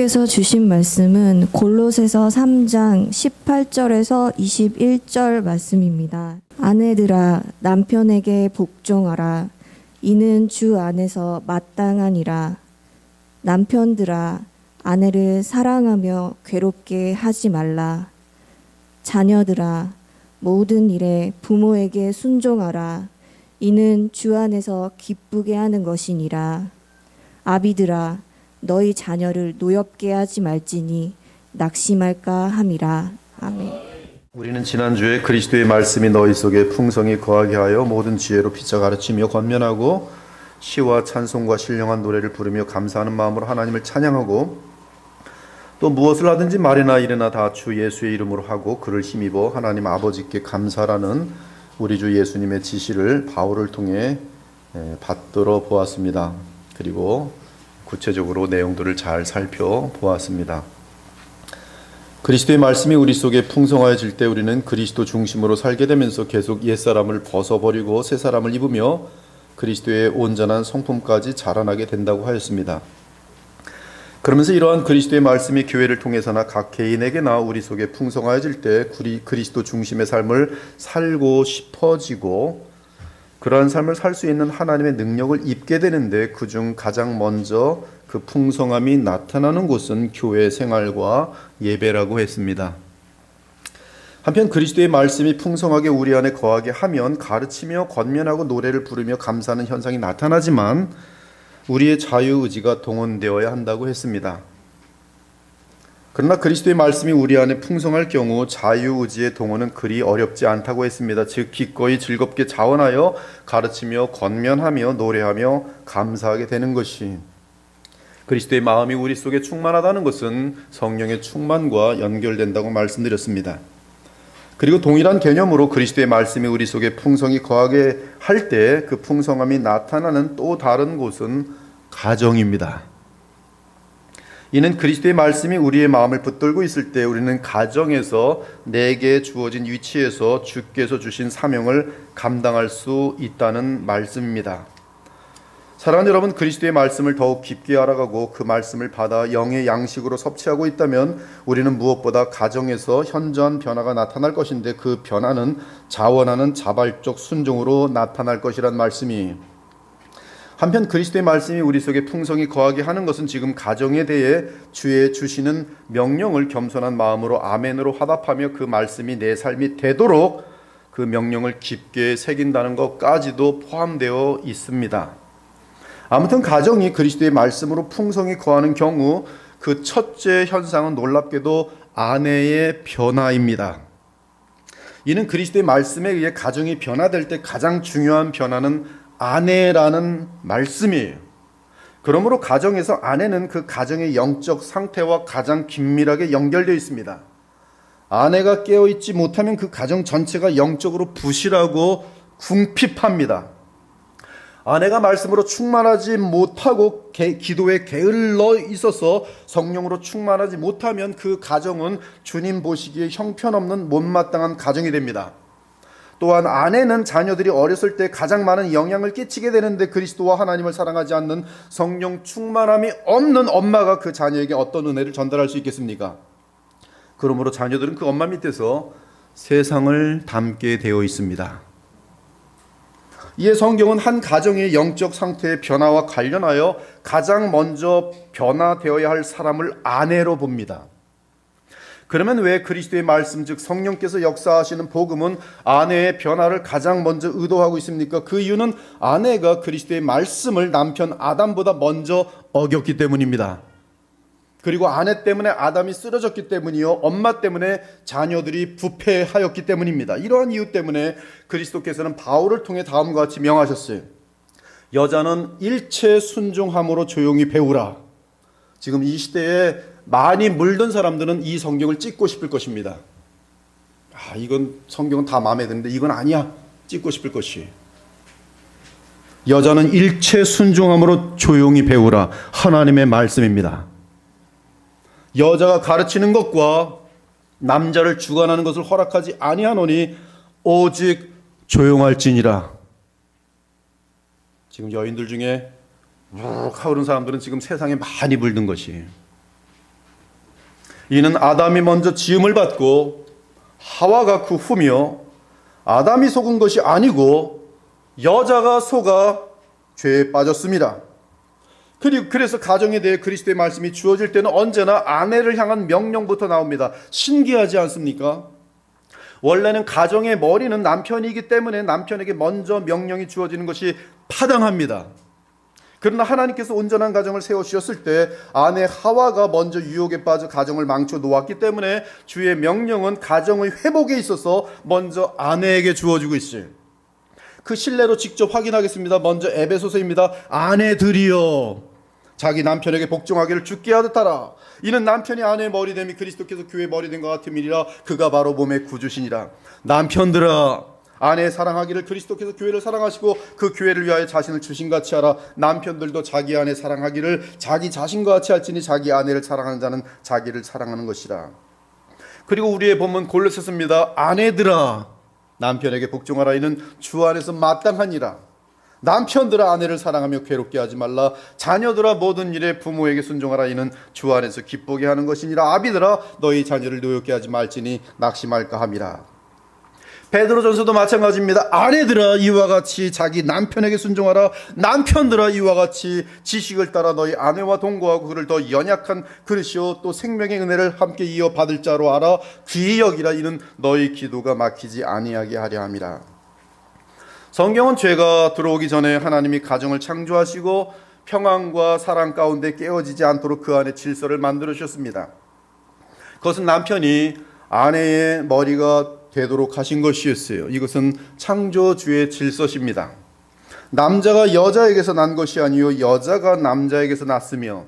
주께서 주신 말씀은 골로새서 3장 18절에서 21절 말씀입니다. 아내들아 남편에게 복종하라. 이는 주 안에서 마땅하니라. 남편들아 아내를 사랑하며 괴롭게 하지 말라. 자녀들아 모든 일에 부모에게 순종하라. 이는 주 안에서 기쁘게 하는 것이니라. 아비들아 너희 자녀를 노엽게 하지 말지니 낙심할까 함이라. 아멘. 우리는 지난주에 그리스도의 말씀이 너희 속에 풍성히 거하게 하여 모든 지혜로 피차 가르치며 권면하고 시와 찬송과 신령한 노래를 부르며 감사하는 마음으로 하나님을 찬양하고 또 무엇을 하든지 말이나 일이나 다 주 예수의 이름으로 하고 그를 힘입어 하나님 아버지께 감사라는 우리 주 예수님의 지시를 바울을 통해 받들어 보았습니다. 그리고 구체적으로 내용들을 잘 살펴보았습니다. 그리스도의 말씀이 우리 속에 풍성하여질 때 우리는 그리스도 중심으로 살게 되면서 계속 옛사람을 벗어버리고 새사람을 입으며 그리스도의 온전한 성품까지 자라나게 된다고 하였습니다. 그러면서 이러한 그리스도의 말씀이 교회를 통해서나 각 개인에게나 우리 속에 풍성하여질 때 그리스도 중심의 삶을 살고 싶어지고 그러한 삶을 살 수 있는 하나님의 능력을 입게 되는데 그중 가장 먼저 그 풍성함이 나타나는 곳은 교회 생활과 예배라고 했습니다. 한편 그리스도의 말씀이 풍성하게 우리 안에 거하게 하면 가르치며 권면하고 노래를 부르며 감사하는 현상이 나타나지만 우리의 자유의지가 동원되어야 한다고 했습니다. 그러나 그리스도의 말씀이 우리 안에 풍성할 경우 자유의지의 동원은 그리 어렵지 않다고 했습니다. 즉 기꺼이 즐겁게 자원하여 가르치며 권면하며 노래하며 감사하게 되는 것이 그리스도의 마음이 우리 속에 충만하다는 것은 성령의 충만과 연결된다고 말씀드렸습니다. 그리고 동일한 개념으로 그리스도의 말씀이 우리 속에 풍성히 거하게 할 때 그 풍성함이 나타나는 또 다른 곳은 가정입니다. 이는 그리스도의 말씀이 우리의 마음을 붙들고 있을 때 우리는 가정에서 내게 주어진 위치에서 주께서 주신 사명을 감당할 수 있다는 말씀입니다. 사랑하는 여러분, 그리스도의 말씀을 더욱 깊게 알아가고 그 말씀을 받아 영의 양식으로 섭취하고 있다면 우리는 무엇보다 가정에서 현저한 변화가 나타날 것인데 그 변화는 자원하는 자발적 순종으로 나타날 것이란 말씀이 한편 그리스도의 말씀이 우리 속에 풍성히 거하게 하는 것은 지금 가정에 대해 주의 주시는 명령을 겸손한 마음으로 아멘으로 화답하며 그 말씀이 내 삶이 되도록 그 명령을 깊게 새긴다는 것까지도 포함되어 있습니다. 아무튼 가정이 그리스도의 말씀으로 풍성히 거하는 경우 그 첫째 현상은 놀랍게도 아내의 변화입니다. 이는 그리스도의 말씀에 의해 가정이 변화될 때 가장 중요한 변화는 아내라는 말씀이에요. 그러므로 가정에서 아내는 그 가정의 영적 상태와 가장 긴밀하게 연결되어 있습니다. 아내가 깨어있지 못하면 그 가정 전체가 영적으로 부실하고 궁핍합니다. 아내가 말씀으로 충만하지 못하고 기도에 게을러 있어서 성령으로 충만하지 못하면 그 가정은 주님 보시기에 형편없는 못마땅한 가정이 됩니다. 또한 아내는 자녀들이 어렸을 때 가장 많은 영향을 끼치게 되는데 그리스도와 하나님을 사랑하지 않는 성령 충만함이 없는 엄마가 그 자녀에게 어떤 은혜를 전달할 수 있겠습니까? 그러므로 자녀들은 그 엄마 밑에서 세상을 담게 되어 있습니다. 이에 성경은 한 가정의 영적 상태의 변화와 관련하여 가장 먼저 변화되어야 할 사람을 아내로 봅니다. 그러면 왜 그리스도의 말씀 즉 성령께서 역사하시는 복음은 아내의 변화를 가장 먼저 의도하고 있습니까? 그 이유는 아내가 그리스도의 말씀을 남편 아담보다 먼저 어겼기 때문입니다. 그리고 아내 때문에 아담이 쓰러졌기 때문이요 엄마 때문에 자녀들이 부패하였기 때문입니다. 이러한 이유 때문에 그리스도께서는 바울을 통해 다음과 같이 명하셨어요. 여자는 일체 순종함으로 조용히 배우라. 지금 이 시대에 많이 물든 사람들은 이 성경을 찍고 싶을 것입니다. 이건 성경은 다 마음에 드는데 이건 아니야. 찍고 싶을 것이. 여자는 일체 순종함으로 조용히 배우라. 하나님의 말씀입니다. 여자가 가르치는 것과 남자를 주관하는 것을 허락하지 아니하노니 오직 조용할지니라. 지금 여인들 중에 욱 하오른 사람들은 지금 세상에 많이 물든 것이 이는 아담이 먼저 지음을 받고 하와가 그 후며 아담이 속은 것이 아니고 여자가 속아 죄에 빠졌습니다. 그래서 가정에 대해 그리스도의 말씀이 주어질 때는 언제나 아내를 향한 명령부터 나옵니다. 신기하지 않습니까? 원래는 가정의 머리는 남편이기 때문에 남편에게 먼저 명령이 주어지는 것이 타당합니다. 그러나 하나님께서 온전한 가정을 세우셨을 때 아내 하와가 먼저 유혹에 빠져 가정을 망쳐 놓았기 때문에 주의 명령은 가정의 회복에 있어서 먼저 아내에게 주어지고 있어요. 그 신뢰로 직접 확인하겠습니다. 먼저 에베소서입니다. 아내들이여 자기 남편에게 복종하기를 주께 하듯 하라. 이는 남편이 아내의 머리됨이 그리스도께서 교회의 머리된 것 같음이니라. 그가 바로 몸의 구주시니라. 남편들아 아내 사랑하기를 그리스도께서 교회를 사랑하시고 그 교회를 위하여 자신을 주신같이 하라. 남편들도 자기 아내 사랑하기를 자기 자신과 같이 할지니 자기 아내를 사랑하는 자는 자기를 사랑하는 것이라. 그리고 우리의 본문 골로새서입니다. 아내들아 남편에게 복종하라. 이는 주 안에서 마땅하니라. 남편들아 아내를 사랑하며 괴롭게 하지 말라. 자녀들아 모든 일에 부모에게 순종하라. 이는 주 안에서 기쁘게 하는 것이니라. 아비들아 너희 자녀를 노엽게 하지 말지니 낙심할까 함이라. 베드로전서도 마찬가지입니다. 아내들아 이와 같이 자기 남편에게 순종하라. 남편들아 이와 같이 지식을 따라 너희 아내와 동거하고 그를 더 연약한 그릇이요 또 생명의 은혜를 함께 이어받을 자로 알아 귀히 여기라. 이는 너희 기도가 막히지 아니하게 하려 함이라. 성경은 죄가 들어오기 전에 하나님이 가정을 창조하시고 평안과 사랑 가운데 깨어지지 않도록 그 안에 질서를 만들어 주셨습니다. 그것은 남편이 아내의 머리가 되도록 하신 것이었어요. 이것은 창조주의 질서십니다. 남자가 여자에게서 난 것이 아니요 여자가 남자에게서 났으며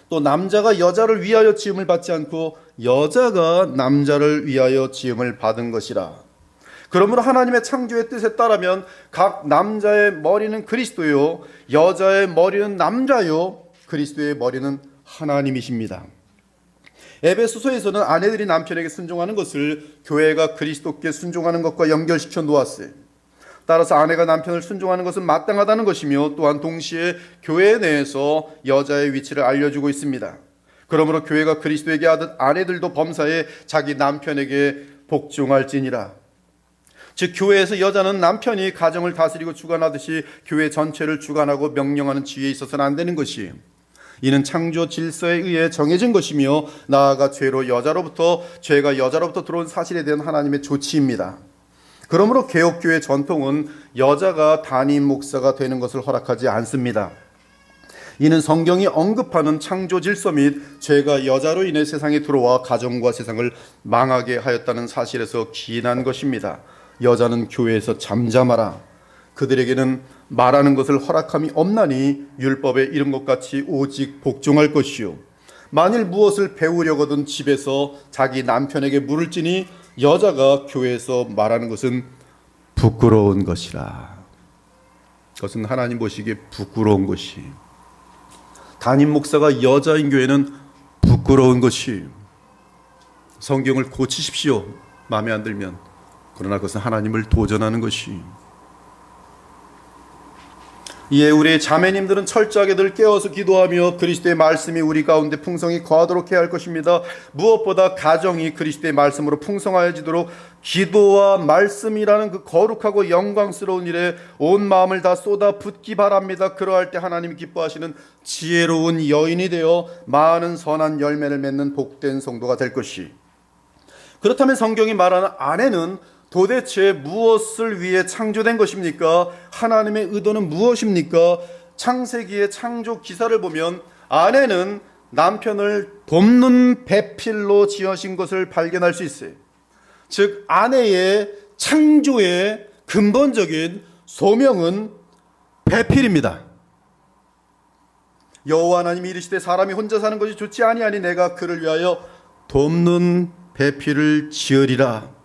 또 남자가 여자를 위하여 지음을 받지 않고 여자가 남자를 위하여 지음을 받은 것이라. 그러므로 하나님의 창조의 뜻에 따르면 각 남자의 머리는 그리스도요 여자의 머리는 남자요 그리스도의 머리는 하나님이십니다. 에베소서에서는 아내들이 남편에게 순종하는 것을 교회가 그리스도께 순종하는 것과 연결시켜 놓았어요. 따라서 아내가 남편을 순종하는 것은 마땅하다는 것이며 또한 동시에 교회 내에서 여자의 위치를 알려주고 있습니다. 그러므로 교회가 그리스도에게 하듯 아내들도 범사에 자기 남편에게 복종할지니라. 즉 교회에서 여자는 남편이 가정을 다스리고 주관하듯이 교회 전체를 주관하고 명령하는 지위에 있어서는 안 되는 것이에요. 이는 창조 질서에 의해 정해진 것이며 나아가 죄가 여자로부터 들어온 사실에 대한 하나님의 조치입니다. 그러므로 개혁교회 전통은 여자가 담임 목사가 되는 것을 허락하지 않습니다. 이는 성경이 언급하는 창조 질서 및 죄가 여자로 인해 세상에 들어와 가정과 세상을 망하게 하였다는 사실에서 기인한 것입니다. 여자는 교회에서 잠잠하라. 그들에게는 말하는 것을 허락함이 없나니 율법에 이른 것 같이 오직 복종할 것이요 만일 무엇을 배우려거든 집에서 자기 남편에게 물을지니 여자가 교회에서 말하는 것은 부끄러운 것이라. 그것은 하나님 보시기에 부끄러운 것이, 담임 목사가 여자인 교회는 부끄러운 것이. 성경을 고치십시오 마음에 안 들면. 그러나 그것은 하나님을 도전하는 것이. 이에 우리 자매님들은 철저하게 늘 깨어서 기도하며 그리스도의 말씀이 우리 가운데 풍성히 거하도록 해야 할 것입니다. 무엇보다 가정이 그리스도의 말씀으로 풍성하여지도록 기도와 말씀이라는 그 거룩하고 영광스러운 일에 온 마음을 다 쏟아붓기 바랍니다. 그러할 때 하나님이 기뻐하시는 지혜로운 여인이 되어 많은 선한 열매를 맺는 복된 성도가 될 것이. 그렇다면 성경이 말하는 아내는 도대체 무엇을 위해 창조된 것입니까? 하나님의 의도는 무엇입니까? 창세기의 창조 기사를 보면 아내는 남편을 돕는 배필로 지으신 것을 발견할 수 있어요. 즉 아내의 창조의 근본적인 소명은 배필입니다. 여호와 하나님이 이르시되 사람이 혼자 사는 것이 좋지 아니하니 내가 그를 위하여 돕는 배필을 지으리라.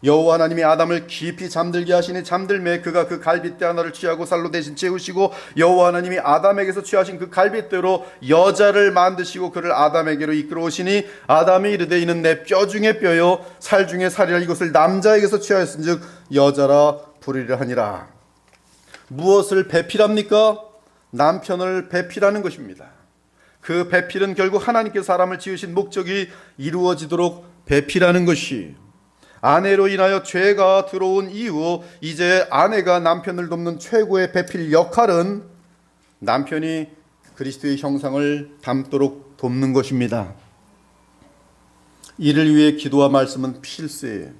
여호와 하나님이 아담을 깊이 잠들게 하시니 잠들매 그가 그 갈빗대 하나를 취하고 살로 대신 채우시고 여호와 하나님이 아담에게서 취하신 그 갈빗대로 여자를 만드시고 그를 아담에게로 이끌어 오시니 아담이 이르되 이는 내 뼈 중에 뼈요 살 중에 살이라. 이것을 남자에게서 취하였은즉 여자라 부르리라 하니라. 무엇을 배필합니까? 남편을 배필하는 것입니다. 그 배필은 결국 하나님께서 사람을 지으신 목적이 이루어지도록 배필하는 것이, 아내로 인하여 죄가 들어온 이후 이제 아내가 남편을 돕는 최고의 배필 역할은 남편이 그리스도의 형상을 담도록 돕는 것입니다. 이를 위해 기도와 말씀은 필수예요.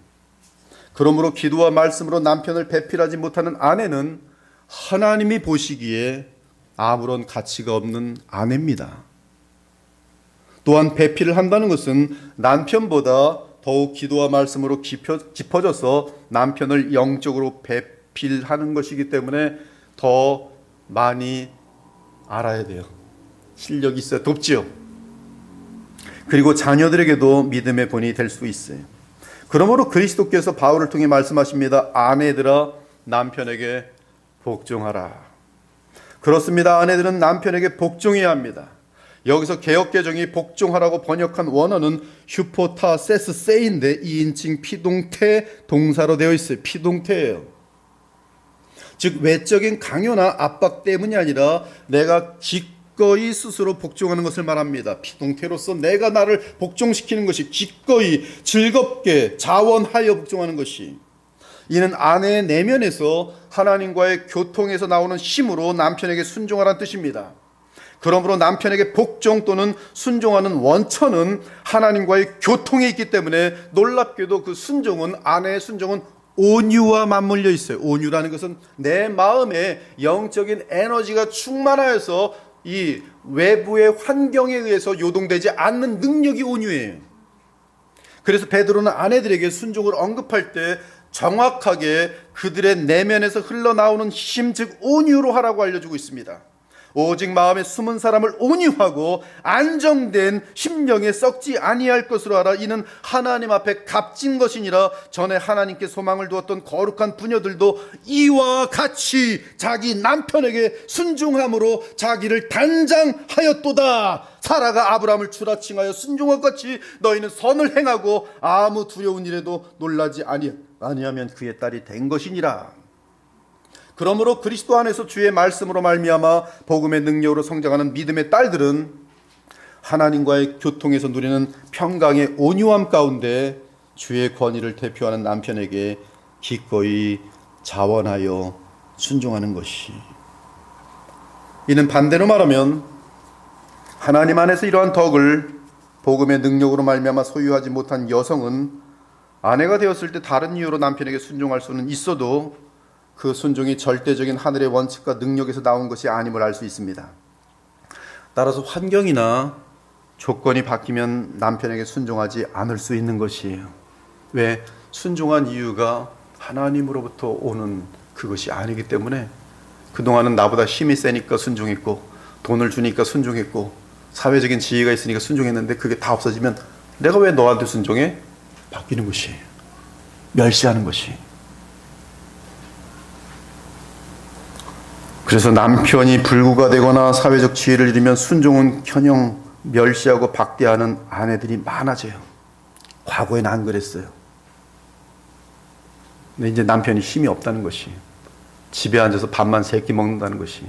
그러므로 기도와 말씀으로 남편을 배필하지 못하는 아내는 하나님이 보시기에 아무런 가치가 없는 아내입니다. 또한 배필을 한다는 것은 남편보다 더욱 기도와 말씀으로 깊어져서 남편을 영적으로 배필하는 것이기 때문에 더 많이 알아야 돼요. 실력이 있어야 돕지요. 그리고 자녀들에게도 믿음의 본이 될 수 있어요. 그러므로 그리스도께서 바울을 통해 말씀하십니다. 아내들아 남편에게 복종하라. 그렇습니다. 아내들은 남편에게 복종해야 합니다. 여기서 개역개정이 복종하라고 번역한 원어는 휴포타세스세인데 2인칭 피동태 동사로 되어 있어요. 피동태예요. 즉 외적인 강요나 압박 때문이 아니라 내가 기꺼이 스스로 복종하는 것을 말합니다. 피동태로서 내가 나를 복종시키는 것이, 기꺼이 즐겁게 자원하여 복종하는 것이, 이는 아내의 내면에서 하나님과의 교통에서 나오는 힘으로 남편에게 순종하라는 뜻입니다. 그러므로 남편에게 복종 또는 순종하는 원천은 하나님과의 교통에 있기 때문에 놀랍게도 그 순종은, 아내의 순종은 온유와 맞물려 있어요. 온유라는 것은 내 마음에 영적인 에너지가 충만하여서 이 외부의 환경에 의해서 요동되지 않는 능력이 온유예요. 그래서 베드로는 아내들에게 순종을 언급할 때 정확하게 그들의 내면에서 흘러나오는 힘, 즉 온유로 하라고 알려주고 있습니다. 오직 마음에 숨은 사람을 온유하고 안정된 심령에 썩지 아니할 것으로 하라. 이는 하나님 앞에 값진 것이니라. 전에 하나님께 소망을 두었던 거룩한 부녀들도 이와 같이 자기 남편에게 순종함으로 자기를 단장하였도다. 사라가 아브라함을 추라칭하여 순종한 것 같이 너희는 선을 행하고 아무 두려운 일에도 놀라지 아니하면 그의 딸이 된 것이니라. 그러므로 그리스도 안에서 주의 말씀으로 말미암아 복음의 능력으로 성장하는 믿음의 딸들은 하나님과의 교통에서 누리는 평강의 온유함 가운데 주의 권위를 대표하는 남편에게 기꺼이 자원하여 순종하는 것이, 이는 반대로 말하면 하나님 안에서 이러한 덕을 복음의 능력으로 말미암아 소유하지 못한 여성은 아내가 되었을 때 다른 이유로 남편에게 순종할 수는 있어도 그 순종이 절대적인 하늘의 원칙과 능력에서 나온 것이 아님을 알 수 있습니다. 따라서 환경이나 조건이 바뀌면 남편에게 순종하지 않을 수 있는 것이에요. 왜? 순종한 이유가 하나님으로부터 오는 그것이 아니기 때문에. 그동안은 나보다 힘이 세니까 순종했고, 돈을 주니까 순종했고, 사회적인 지위가 있으니까 순종했는데 그게 다 없어지면 내가 왜 너한테 순종해? 바뀌는 것이에요. 멸시하는 것이. 그래서 남편이 불구가 되거나 사회적 지위를 잃으면 순종은 켜녕 멸시하고 박대하는 아내들이 많아져요. 과거에는 안 그랬어요. 근데 이제 남편이 힘이 없다는 것이, 집에 앉아서 밥만 3끼 먹는다는 것이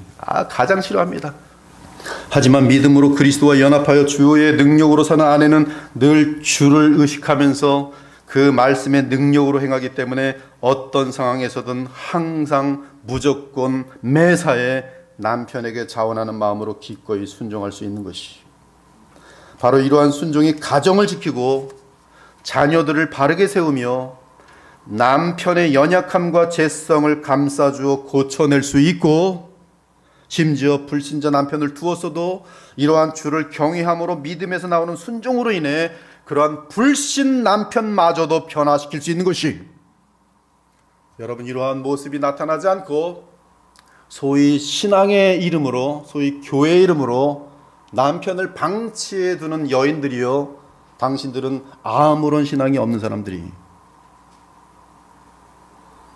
가장 싫어합니다. 하지만 믿음으로 그리스도와 연합하여 주의 능력으로 사는 아내는 늘 주를 의식하면서 그 말씀의 능력으로 행하기 때문에 어떤 상황에서든 항상 무조건 매사에 남편에게 자원하는 마음으로 기꺼이 순종할 수 있는 것이, 바로 이러한 순종이 가정을 지키고 자녀들을 바르게 세우며 남편의 연약함과 죄성을 감싸주어 고쳐낼 수 있고, 심지어 불신자 남편을 두었어도 이러한 주를 경외함으로 믿음에서 나오는 순종으로 인해 그러한 불신 남편마저도 변화시킬 수 있는 것이, 여러분 이러한 모습이 나타나지 않고 소위 신앙의 이름으로, 소위 교회의 이름으로 남편을 방치해 두는 여인들이요, 당신들은 아무런 신앙이 없는 사람들이,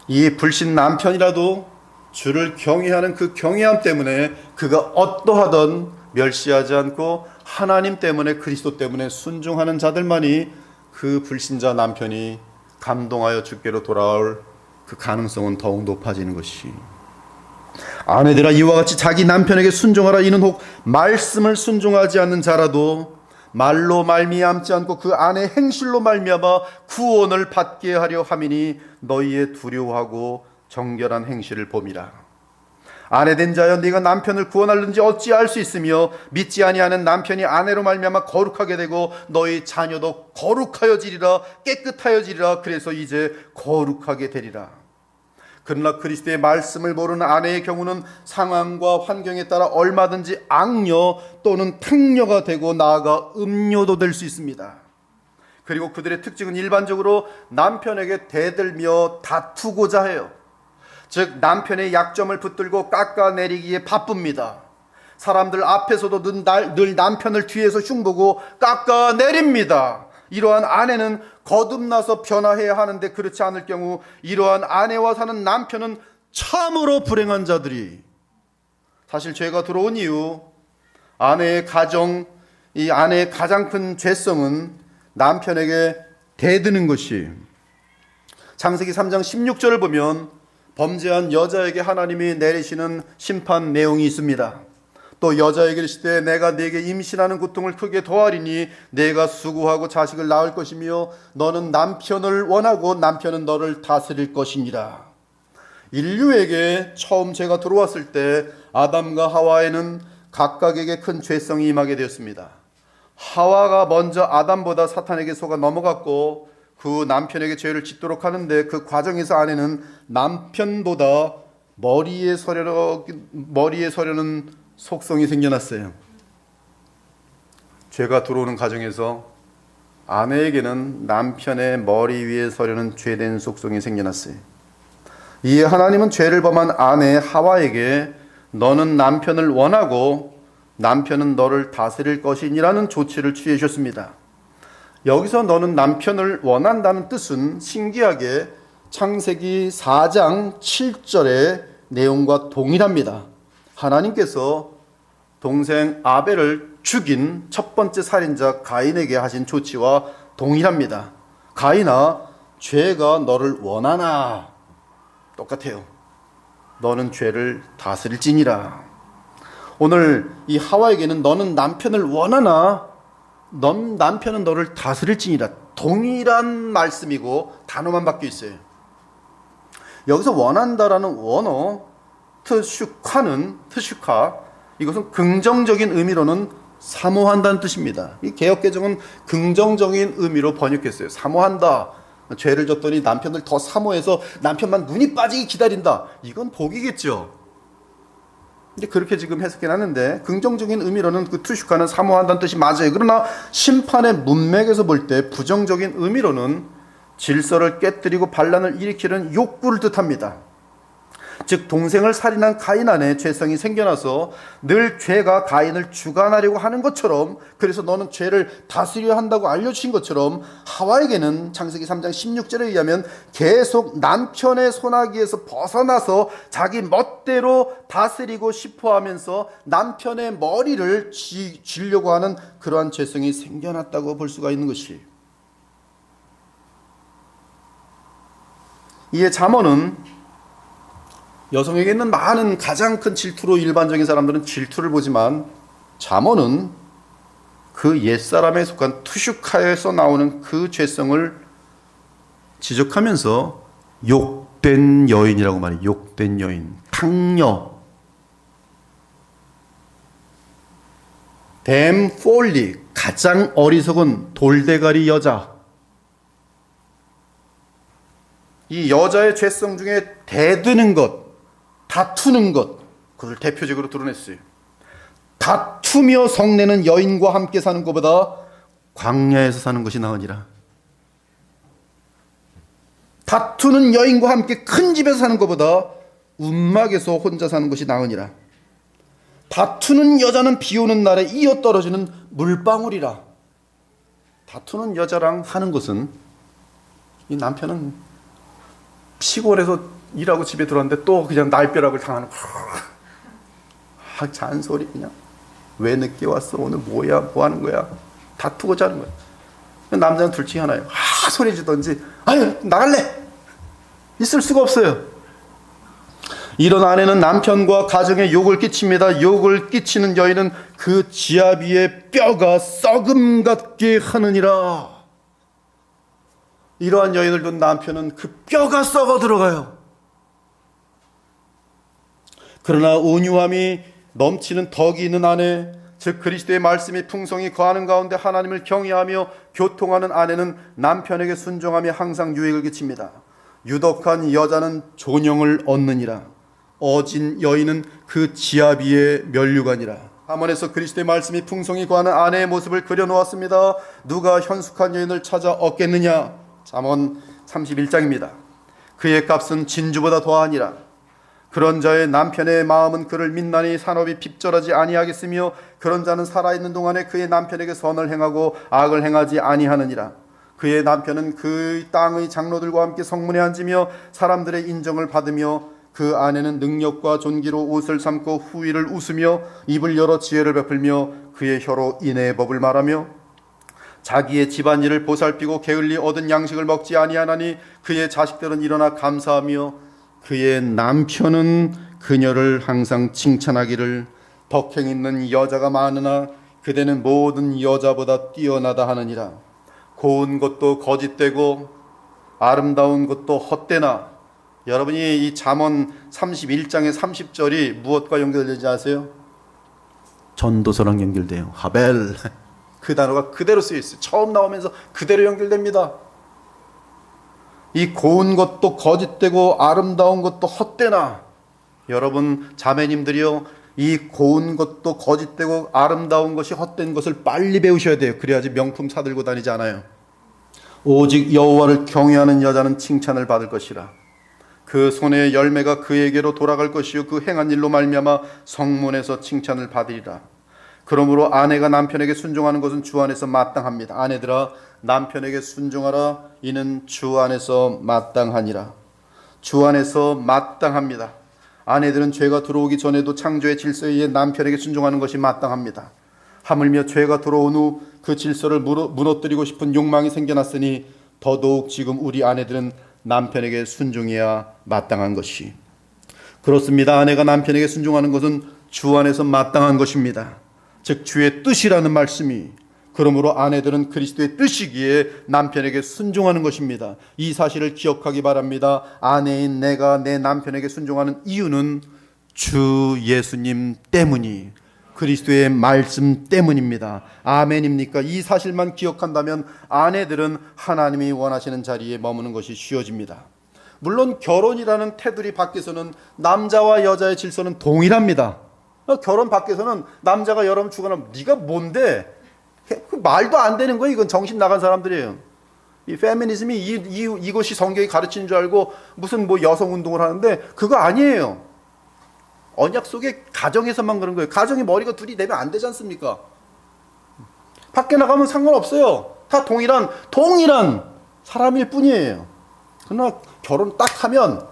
이 불신 남편이라도 주를 경외하는 그 경외함 때문에 그가 어떠하든 멸시하지 않고 하나님 때문에, 그리스도 때문에 순종하는 자들만이 그 불신자 남편이 감동하여 주께로 돌아올 그 가능성은 더욱 높아지는 것이, 아내들아 이와 같이 자기 남편에게 순종하라. 이는 혹 말씀을 순종하지 않는 자라도 말로 말미암지 않고 그 아내 행실로 말미암아 구원을 받게 하려 함이니 너희의 두려워하고 정결한 행실을 봄이라. 아내된 자여 네가 남편을 구원하는지 어찌 알 수 있으며 믿지 아니하는 남편이 아내로 말미암아 거룩하게 되고 너희 자녀도 거룩하여지리라. 깨끗하여지리라. 그래서 이제 거룩하게 되리라. 그러나 그리스도의 말씀을 모르는 아내의 경우는 상황과 환경에 따라 얼마든지 악녀 또는 탕녀가 되고 나아가 음녀도 될 수 있습니다. 그리고 그들의 특징은 일반적으로 남편에게 대들며 다투고자 해요. 즉 남편의 약점을 붙들고 깎아내리기에 바쁩니다. 사람들 앞에서도 늘 남편을 뒤에서 흉보고 깎아내립니다. 이러한 아내는 거듭나서 변화해야 하는데 그렇지 않을 경우 이러한 아내와 사는 남편은 참으로 불행한 자들이. 사실 죄가 들어온 이후 아내의 가정, 이 아내의 가장 큰 죄성은 남편에게 대드는 것이. 창세기 3장 16절을 보면 범죄한 여자에게 하나님이 내리시는 심판 내용이 있습니다. 또 여자에게 이르시되 내가 네게 임신하는 고통을 크게 더하리니 네가 수고하고 자식을 낳을 것이며 너는 남편을 원하고 남편은 너를 다스릴 것이니라. 인류에게 처음 죄가 들어왔을 때 아담과 하와에는 각각에게 큰 죄성이 임하게 되었습니다. 하와가 먼저 아담보다 사탄에게 속아 넘어갔고 그 남편에게 죄를 짓도록 하는데 그 과정에서 아내는 남편보다 머리에 서려는 속성이 생겨났어요. 죄가 들어오는 과정에서 아내에게는 남편의 머리 위에 서려는 죄된 속성이 생겨났어요. 이에 하나님은 죄를 범한 아내 하와에게 너는 남편을 원하고 남편은 너를 다스릴 것이니라는 조치를 취해 주셨습니다. 여기서 너는 남편을 원한다는 뜻은 신기하게 창세기 4장 7절의 내용과 동일합니다. 하나님께서 동생 아벨을 죽인 첫 번째 살인자 가인에게 하신 조치와 동일합니다. 가인아, 죄가 너를 원하나? 똑같아요. 너는 죄를 다스릴지니라. 오늘 이 하와에게는 너는 남편을 원하나? 넌 남편은 너를 다스릴지니라. 동일한 말씀이고 단어만 바뀌어 있어요. 여기서 원한다라는 원어 트슈카, 이것은 긍정적인 의미로는 사모한다는 뜻입니다. 이 개역개정은 긍정적인 의미로 번역했어요. 사모한다. 죄를 졌더니 남편을 더 사모해서 남편만 눈이 빠지게 기다린다. 이건 복이겠죠. 근데 그렇게 지금 해석해놨는데 긍정적인 의미로는 그 투슈카는 사모한다는 뜻이 맞아요. 그러나 심판의 문맥에서 볼 때 부정적인 의미로는 질서를 깨뜨리고 반란을 일으키는 욕구를 뜻합니다. 즉 동생을 살인한 가인 안에 죄성이 생겨나서 늘 죄가 가인을 주관하려고 하는 것처럼, 그래서 너는 죄를 다스려야 한다고 알려주신 것처럼 하와에게는 창세기 3장 16절에 의하면 계속 남편의 손아귀에서 벗어나서 자기 멋대로 다스리고 싶어하면서 남편의 머리를 쥐려고 하는 그러한 죄성이 생겨났다고 볼 수가 있는 것이. 이에 잠언은 여성에게 있는 많은 가장 큰 질투로 일반적인 사람들은 질투를 보지만 잠언은 그 옛사람에 속한 투슈카에서 나오는 그 죄성을 지적하면서 욕된 여인이라고 말해요. 욕된 여인, 탕녀, 댐 폴리, 가장 어리석은 돌대가리 여자. 이 여자의 죄성 중에 대드는 것, 다투는 것, 그걸 대표적으로 드러냈어요. 다투며 성내는 여인과 함께 사는 것보다 광야에서 사는 것이 나으니라. 다투는 여인과 함께 큰 집에서 사는 것보다 움막에서 혼자 사는 것이 나으니라. 다투는 여자는 비 오는 날에 이어 떨어지는 물방울이라. 다투는 여자랑 사는 것은, 이 남편은 피곤해서 일하고 집에 들어왔는데 또 그냥 날벼락을 당하는 거야. 잔소리 그냥. 왜 늦게 왔어? 오늘 뭐야? 뭐 하는 거야? 다투고자 하는 거야. 남자는 둘 중에 하나예요. 소리 지던지 아유 나갈래. 있을 수가 없어요. 이런 아내는 남편과 가정에 욕을 끼칩니다. 욕을 끼치는 여인은 그 지아비의 뼈가 썩음 같게 하느니라. 이러한 여인을 둔 남편은 그 뼈가 썩어 들어가요. 그러나 온유함이 넘치는 덕이 있는 아내, 즉 그리스도의 말씀이 풍성히 거하는 가운데 하나님을 경외하며 교통하는 아내는 남편에게 순종하며 항상 유익을 끼칩니다. 유덕한 여자는 존영을 얻느니라. 어진 여인은 그 지아비의 면류관이라. 잠언에서 그리스도의 말씀이 풍성히 거하는 아내의 모습을 그려놓았습니다. 누가 현숙한 여인을 찾아 얻겠느냐? 잠언 31장입니다. 그의 값은 진주보다 더하니라. 그런 자의 남편의 마음은 그를 믿나니 산업이 핍절하지 아니하겠으며 그런 자는 살아있는 동안에 그의 남편에게 선을 행하고 악을 행하지 아니하느니라. 그의 남편은 그 땅의 장로들과 함께 성문에 앉으며 사람들의 인정을 받으며 그 아내는 능력과 존귀로 옷을 삼고 후의를 웃으며 입을 열어 지혜를 베풀며 그의 혀로 인애의 법을 말하며 자기의 집안일을 보살피고 게을리 얻은 양식을 먹지 아니하나니 그의 자식들은 일어나 감사하며 그의 남편은 그녀를 항상 칭찬하기를 덕행 있는 여자가 많으나 그대는 모든 여자보다 뛰어나다 하느니라. 고운 것도 거짓되고 아름다운 것도 헛되나. 여러분이 이 잠언 31장의 30절이 무엇과 연결되지 아세요? 전도서랑 연결돼요. 하벨. 그 단어가 그대로 쓰여 있어요. 처음 나오면서 그대로 연결됩니다. 이 고운 것도 거짓되고 아름다운 것도 헛되나. 여러분 자매님들이요, 이 고운 것도 거짓되고 아름다운 것이 헛된 것을 빨리 배우셔야 돼요. 그래야지 명품 사들고 다니지 않아요. 오직 여호와를 경외하는 여자는 칭찬을 받을 것이라. 그 손의 열매가 그에게로 돌아갈 것이요 그 행한 일로 말미암아 성문에서 칭찬을 받으리라. 그러므로 아내가 남편에게 순종하는 것은 주 안에서 마땅합니다. 아내들아 남편에게 순종하라. 이는 주 안에서 마땅하니라. 주 안에서 마땅합니다. 아내들은 죄가 들어오기 전에도 창조의 질서에 의해 남편에게 순종하는 것이 마땅합니다. 하물며 죄가 들어온 후 그 질서를 무너뜨리고 싶은 욕망이 생겨났으니 더더욱 지금 우리 아내들은 남편에게 순종해야 마땅한 것이. 그렇습니다. 아내가 남편에게 순종하는 것은 주 안에서 마땅한 것입니다. 즉 주의 뜻이라는 말씀이. 그러므로 아내들은 그리스도의 뜻이기에 남편에게 순종하는 것입니다. 이 사실을 기억하기 바랍니다. 아내인 내가 내 남편에게 순종하는 이유는 주 예수님 때문이, 그리스도의 말씀 때문입니다. 아멘입니까? 이 사실만 기억한다면 아내들은 하나님이 원하시는 자리에 머무는 것이 쉬워집니다. 물론 결혼이라는 테두리 밖에서는 남자와 여자의 질서는 동일합니다. 결혼 밖에서는 남자가 여러분 주거나 네가 뭔데? 그 말도 안 되는 거예요. 이건 정신 나간 사람들이에요. 이 페미니즘이 이것이 성경이 가르치는 줄 알고 무슨 뭐 여성 운동을 하는데 그거 아니에요. 언약 속에 가정에서만 그런 거예요. 가정이 머리가 둘이 되면 안 되지 않습니까? 밖에 나가면 상관없어요. 다 동일한 사람일 뿐이에요. 그러나 결혼 딱 하면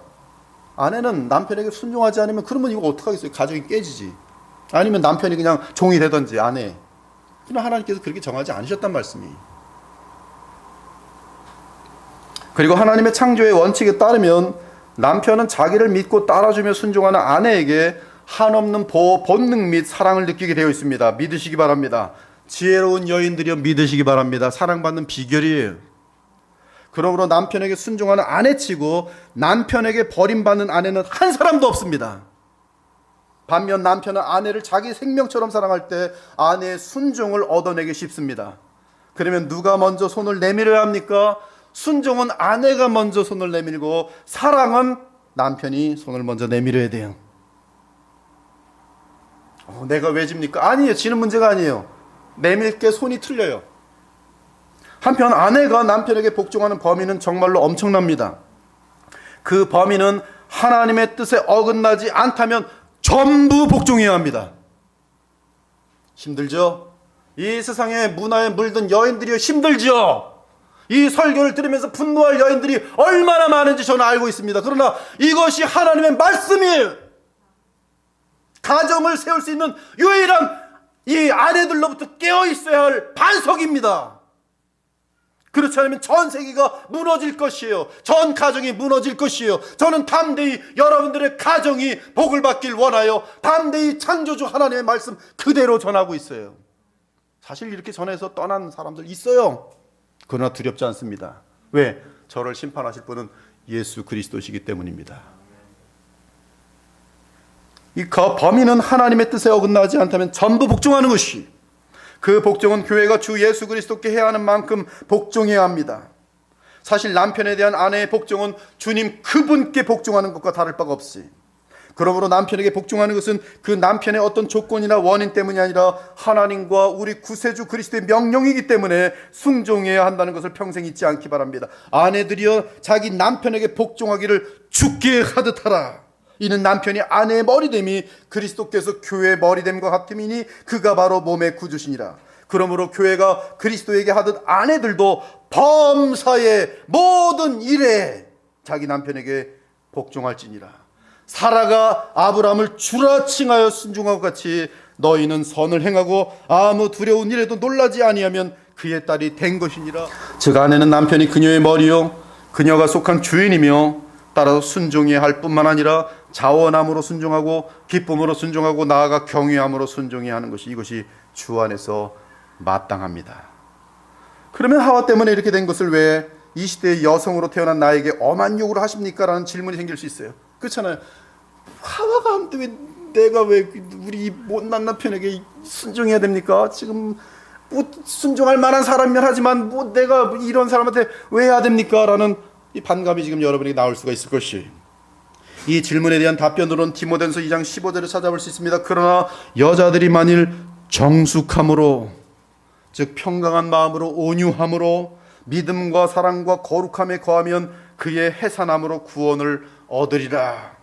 아내는 남편에게 순종하지 않으면 그러면 이거 어떡하겠어요? 가정이 깨지지. 아니면 남편이 그냥 종이 되든지 아내. 그러나 하나님께서 그렇게 정하지 않으셨단 말씀이. 그리고 하나님의 창조의 원칙에 따르면 남편은 자기를 믿고 따라주며 순종하는 아내에게 한없는 본능 및 사랑을 느끼게 되어 있습니다. 믿으시기 바랍니다. 지혜로운 여인들이여 믿으시기 바랍니다. 사랑받는 비결이에요. 그러므로 남편에게 순종하는 아내치고 남편에게 버림받는 아내는 한 사람도 없습니다. 반면 남편은 아내를 자기 생명처럼 사랑할 때 아내의 순종을 얻어내기 쉽습니다. 그러면 누가 먼저 손을 내밀어야 합니까? 순종은 아내가 먼저 손을 내밀고 사랑은 남편이 손을 먼저 내밀어야 돼요. 내가 왜 집니까? 아니에요. 지는 문제가 아니에요. 내밀 게 손이 틀려요. 한편 아내가 남편에게 복종하는 범위는 정말로 엄청납니다. 그 범위는 하나님의 뜻에 어긋나지 않다면 전부 복종해야 합니다. 힘들죠? 이 세상에 문화에 물든 여인들이 힘들죠? 이 설교를 들으면서 분노할 여인들이 얼마나 많은지 저는 알고 있습니다. 그러나 이것이 하나님의 말씀이에요. 가정을 세울 수 있는 유일한 이 아내들로부터 깨어 있어야 할 반석입니다. 그렇지 않으면 전 세계가 무너질 것이에요. 전 가정이 무너질 것이에요. 저는 담대히 여러분들의 가정이 복을 받길 원하여 담대히 창조주 하나님의 말씀 그대로 전하고 있어요. 사실 이렇게 전해서 떠난 사람들 있어요. 그러나 두렵지 않습니다. 왜? 저를 심판하실 분은 예수 그리스도시기 때문입니다. 이 범인은 하나님의 뜻에 어긋나지 않다면 전부 복종하는 것이, 그 복종은 교회가 주 예수 그리스도께 해야 하는 만큼 복종해야 합니다. 사실 남편에 대한 아내의 복종은 주님 그분께 복종하는 것과 다를 바가 없이, 그러므로 남편에게 복종하는 것은 그 남편의 어떤 조건이나 원인 때문이 아니라 하나님과 우리 구세주 그리스도의 명령이기 때문에 순종해야 한다는 것을 평생 잊지 않기 바랍니다. 아내들이여 자기 남편에게 복종하기를 주께 하듯 하라. 이는 남편이 아내의 머리됨이 그리스도께서 교회의 머리됨과 같음이니 그가 바로 몸의 구주시니라. 그러므로 교회가 그리스도에게 하듯 아내들도 범사의 모든 일에 자기 남편에게 복종할지니라. 사라가 아브라함을 주라 칭하여 순종하고 같이 너희는 선을 행하고 아무 두려운 일에도 놀라지 아니하면 그의 딸이 된 것이니라. 즉 아내는 남편이 그녀의 머리요 그녀가 속한 주인이며 따라서 순종해야 할 뿐만 아니라 자원함으로 순종하고 기쁨으로 순종하고 나아가 경외함으로 순종해야 하는 것이, 이것이 주 안에서 마땅합니다. 그러면 하와 때문에 이렇게 된 것을 왜 이 시대의 여성으로 태어난 나에게 엄한 요구를 하십니까? 라는 질문이 생길 수 있어요. 그렇잖아요. 하와가 하는데 왜 내가 왜 우리 못난 남편에게 순종해야 됩니까? 지금 뭐 순종할 만한 사람이면 하지만 뭐 내가 이런 사람한테 왜 해야 됩니까? 라는 이 반감이 지금 여러분에게 나올 수가 있을 것이, 이 질문에 대한 답변으로는 디모데전서 2장 15절을 찾아볼 수 있습니다. 그러나 여자들이 만일 정숙함으로, 즉 평강한 마음으로 온유함으로 믿음과 사랑과 거룩함에 거하면 그의 해산함으로 구원을 얻으리라.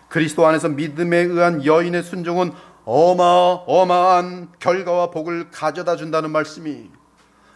그리스도 안에서 믿음에 의한 여인의 순종은 어마어마한 결과와 복을 가져다 준다는 말씀이,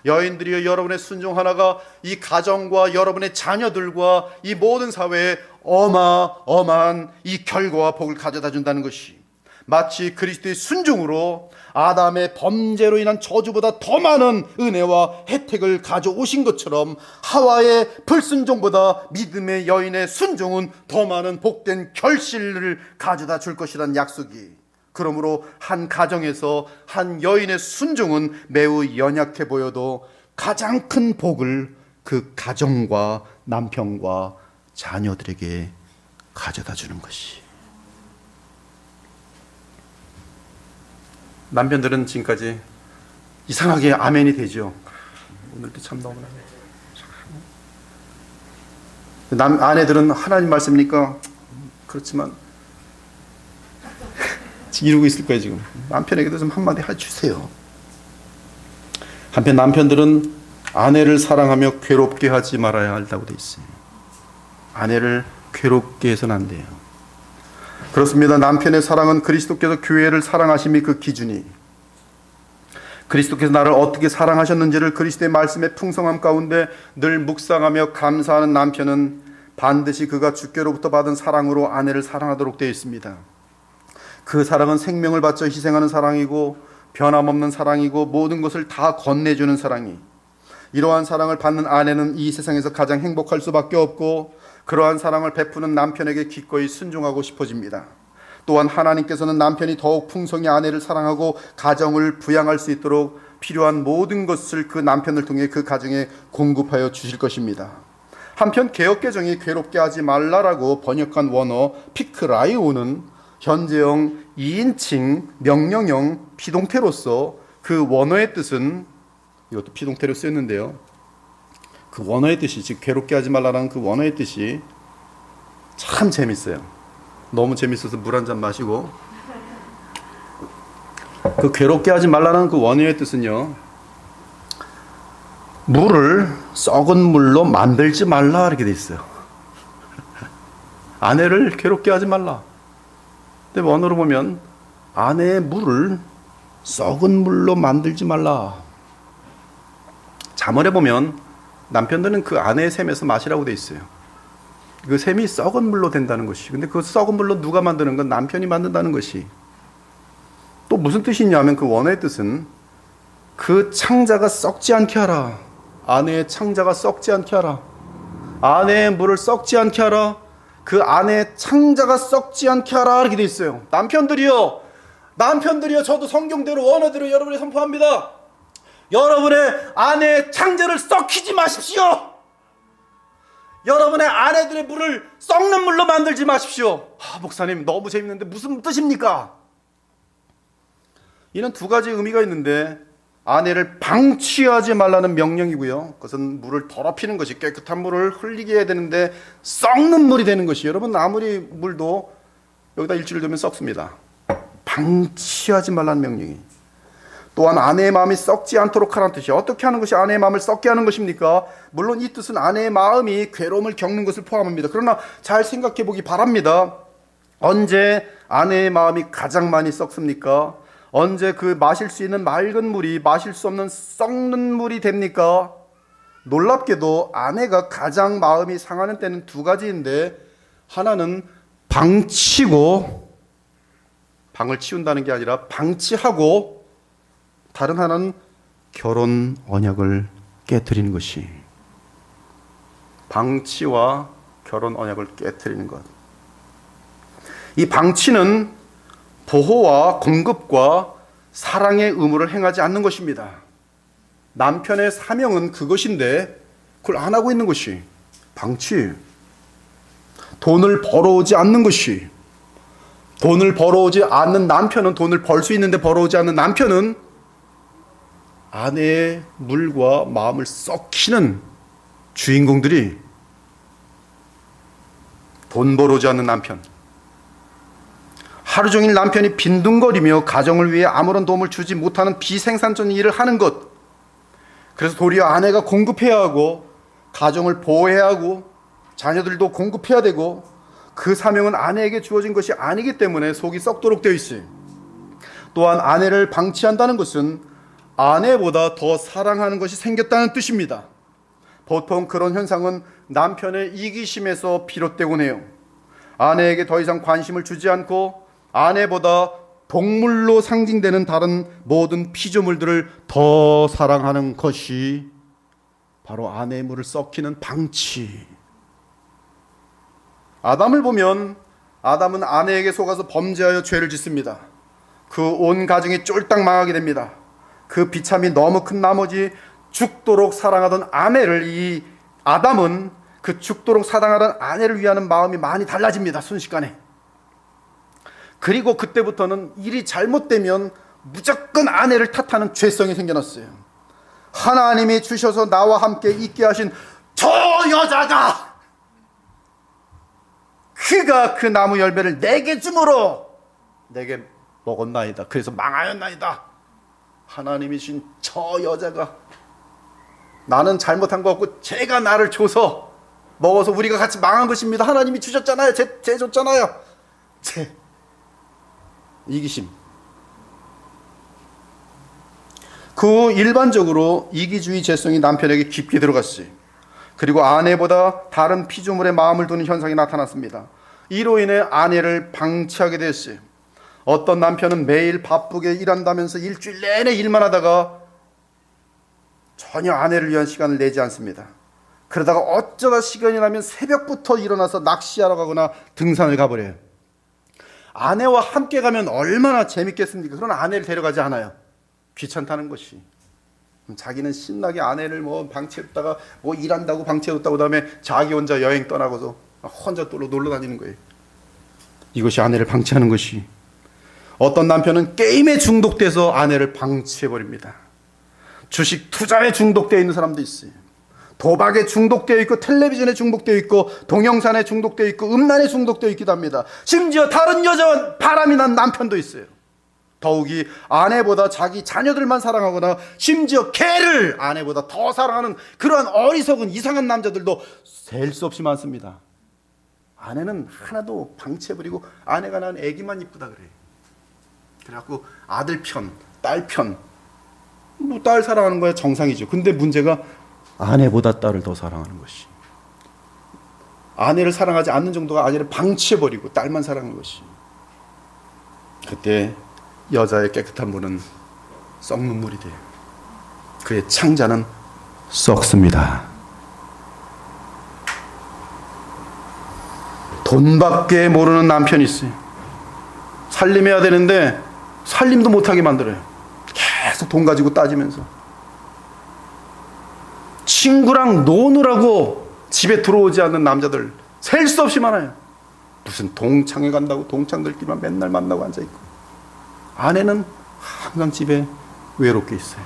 여인들이여 여러분의 순종 하나가 이 가정과 여러분의 자녀들과 이 모든 사회에 어마어마한 이 결과와 복을 가져다 준다는 것이, 마치 그리스도의 순종으로 아담의 범죄로 인한 저주보다 더 많은 은혜와 혜택을 가져오신 것처럼 하와의 불순종보다 믿음의 여인의 순종은 더 많은 복된 결실을 가져다 줄 것이라는 약속이, 그러므로 한 가정에서 한 여인의 순종은 매우 연약해 보여도 가장 큰 복을 그 가정과 남편과 자녀들에게 가져다 주는 것이. 남편들은 지금까지 이상하게 아멘이 되죠. 오늘도 참 너무나. 아내들은 하나님 말씀이니까 그렇지만 이루고 있을 거예요. 지금 남편에게도 좀 한마디 해주세요. 한편 남편들은 아내를 사랑하며 괴롭게 하지 말아야 한다고 돼 있어요. 아내를 괴롭게 해서는 안 돼요. 그렇습니다. 남편의 사랑은 그리스도께서 교회를 사랑하심이 그 기준이, 그리스도께서 나를 어떻게 사랑하셨는지를 그리스도의 말씀의 풍성함 가운데 늘 묵상하며 감사하는 남편은 반드시 그가 주께로부터 받은 사랑으로 아내를 사랑하도록 되어 있습니다. 그 사랑은 생명을 바쳐 희생하는 사랑이고 변함없는 사랑이고 모든 것을 다 건네주는 사랑이, 이러한 사랑을 받는 아내는 이 세상에서 가장 행복할 수밖에 없고 그러한 사랑을 베푸는 남편에게 기꺼이 순종하고 싶어집니다. 또한 하나님께서는 남편이 더욱 풍성히 아내를 사랑하고 가정을 부양할 수 있도록 필요한 모든 것을 그 남편을 통해 그 가정에 공급하여 주실 것입니다. 한편 개역개정이 괴롭게 하지 말라라고 번역한 원어 피크라이오는 현재형 2인칭 명령형 비동태로서 그 원어의 뜻은, 이것도 비동태로 쓰였는데요, 그 원어의 뜻이, 즉 괴롭게 하지 말라라는 그 원어의 뜻이 참 재밌어요. 너무 재밌어서 물 한 잔 마시고, 그 괴롭게 하지 말라는 그 원어의 뜻은요, 물을 썩은 물로 만들지 말라 이렇게 돼 있어요. 아내를 괴롭게 하지 말라. 근데 원어로 보면 아내의 물을 썩은 물로 만들지 말라. 잠언에 보면 남편들은 그 아내의 샘에서 마시라고 돼 있어요. 그 샘이 썩은 물로 된다는 것이. 근데 그 썩은 물로 누가 만드는 건 남편이 만든다는 것이. 또 무슨 뜻이냐면 그 원어의 뜻은 그 창자가 썩지 않게 하라. 아내의 창자가 썩지 않게 하라. 아내의 물을 썩지 않게 하라. 그 아내의 창자가 썩지 않게 하라. 이렇게 돼 있어요. 남편들이요, 저도 성경대로 원어대로 여러분에 선포합니다. 여러분의 아내의 창자를 썩히지 마십시오. 여러분의 아내들의 물을 썩는 물로 만들지 마십시오. 목사님 너무 재밌는데 무슨 뜻입니까? 이는 두 가지 의미가 있는데, 아내를 방치하지 말라는 명령이고요, 그것은 물을 더럽히는 것이, 깨끗한 물을 흘리게 해야 되는데 썩는 물이 되는 것이, 여러분 아무리 물도 여기다 일주일 두면 썩습니다. 방치하지 말라는 명령이. 또한 아내의 마음이 썩지 않도록 하라는 뜻이, 어떻게 하는 것이 아내의 마음을 썩게 하는 것입니까? 물론 이 뜻은 아내의 마음이 괴로움을 겪는 것을 포함합니다. 그러나 잘 생각해 보기 바랍니다. 언제 아내의 마음이 가장 많이 썩습니까? 언제 그 마실 수 있는 맑은 물이 마실 수 없는 썩는 물이 됩니까? 놀랍게도 아내가 가장 마음이 상하는 때는 두 가지인데, 하나는 방치고, 방을 치운다는 게 아니라 방치하고, 다른 하나는 결혼 언약을 깨트리는 것이, 방치와 결혼 언약을 깨트리는 것. 이 방치는 보호와 공급과 사랑의 의무를 행하지 않는 것입니다. 남편의 사명은 그것인데 그걸 안 하고 있는 것이 방치. 돈을 벌어오지 않는 것이, 돈을 벌어오지 않는 남편은, 돈을 벌 수 있는데 벌어오지 않는 남편은 아내의 물과 마음을 썩히는 주인공들이, 돈 벌어오지 않는 남편, 하루 종일 남편이 빈둥거리며 가정을 위해 아무런 도움을 주지 못하는 비생산적인 일을 하는 것. 그래서 도리어 아내가 공급해야 하고, 가정을 보호해야 하고, 자녀들도 공급해야 되고, 그 사명은 아내에게 주어진 것이 아니기 때문에 속이 썩도록 되어 있어요. 또한 아내를 방치한다는 것은 아내보다 더 사랑하는 것이 생겼다는 뜻입니다. 보통 그런 현상은 남편의 이기심에서 비롯되곤 해요. 아내에게 더 이상 관심을 주지 않고 아내보다 동물로 상징되는 다른 모든 피조물들을 더 사랑하는 것이 바로 아내의 물을 썩히는 방치. 아담을 보면, 아담은 아내에게 속아서 범죄하여 죄를 짓습니다. 그 온 가정이 쫄딱 망하게 됩니다. 그 비참이 너무 큰 나머지 죽도록 사랑하던 아내를, 이 아담은 그 죽도록 사랑하던 아내를 위하는 마음이 많이 달라집니다. 순식간에. 그리고 그때부터는 일이 잘못되면 무조건 아내를 탓하는 죄성이 생겨났어요. 하나님이 주셔서 나와 함께 있게 하신 저 여자가, 그가 그 나무 열매를 내게 주므로 내게 먹었나이다. 그래서 망하였나이다. 하나님이 주신 저 여자가, 나는 잘못한 것 같고 제가 나를 줘서 먹어서 우리가 같이 망한 것입니다. 하나님이 주셨잖아요. 제 줬잖아요. 제 이기심. 그 일반적으로 이기주의 죄성이 남편에게 깊게 들어갔어요. 그리고 아내보다 다른 피조물의 마음을 두는 현상이 나타났습니다. 이로 인해 아내를 방치하게 됐어요. 어떤 남편은 매일 바쁘게 일한다면서 일주일 내내 일만 하다가 전혀 아내를 위한 시간을 내지 않습니다. 그러다가 어쩌다 시간이 나면 새벽부터 일어나서 낚시하러 가거나 등산을 가버려요. 아내와 함께 가면 얼마나 재밌겠습니까? 그러나 아내를 데려가지 않아요. 귀찮다는 것이. 자기는 신나게 아내를 방치했다가 일한다고 방치해뒀다고, 그다음에 자기 혼자 여행 떠나고서 혼자 또 놀러 다니는 거예요. 이것이 아내를 방치하는 것이. 어떤 남편은 게임에 중독돼서 아내를 방치해버립니다. 주식 투자에 중독되어 있는 사람도 있어요. 도박에 중독되어 있고, 텔레비전에 중독되어 있고, 동영상에 중독되어 있고, 음란에 중독되어 있기도 합니다. 심지어 다른 여자와 바람이 난 남편도 있어요. 더욱이 아내보다 자기 자녀들만 사랑하거나 심지어 개를 아내보다 더 사랑하는 그러한 어리석은 이상한 남자들도 셀 수 없이 많습니다. 아내는 하나도 방치해버리고 아내가 낳은 애기만 이쁘다 그래. 그래갖고 아들 편, 딸 편, 딸 사랑하는 거야 정상이죠. 근데 문제가 아내보다 딸을 더 사랑하는 것이, 아내를 사랑하지 않는 정도가 아내를 방치해버리고 딸만 사랑하는 것이, 그때 여자의 깨끗한 물은 썩는 물이 돼요. 그의 창자는 썩습니다. 돈밖에 모르는 남편이 있어요. 살림해야 되는데 살림도 못하게 만들어요. 계속 돈 가지고 따지면서. 친구랑 노느라고 집에 들어오지 않는 남자들 셀 수 없이 많아요. 무슨 동창회 간다고 동창들끼리만 맨날 만나고 앉아있고, 아내는 항상 집에 외롭게 있어요.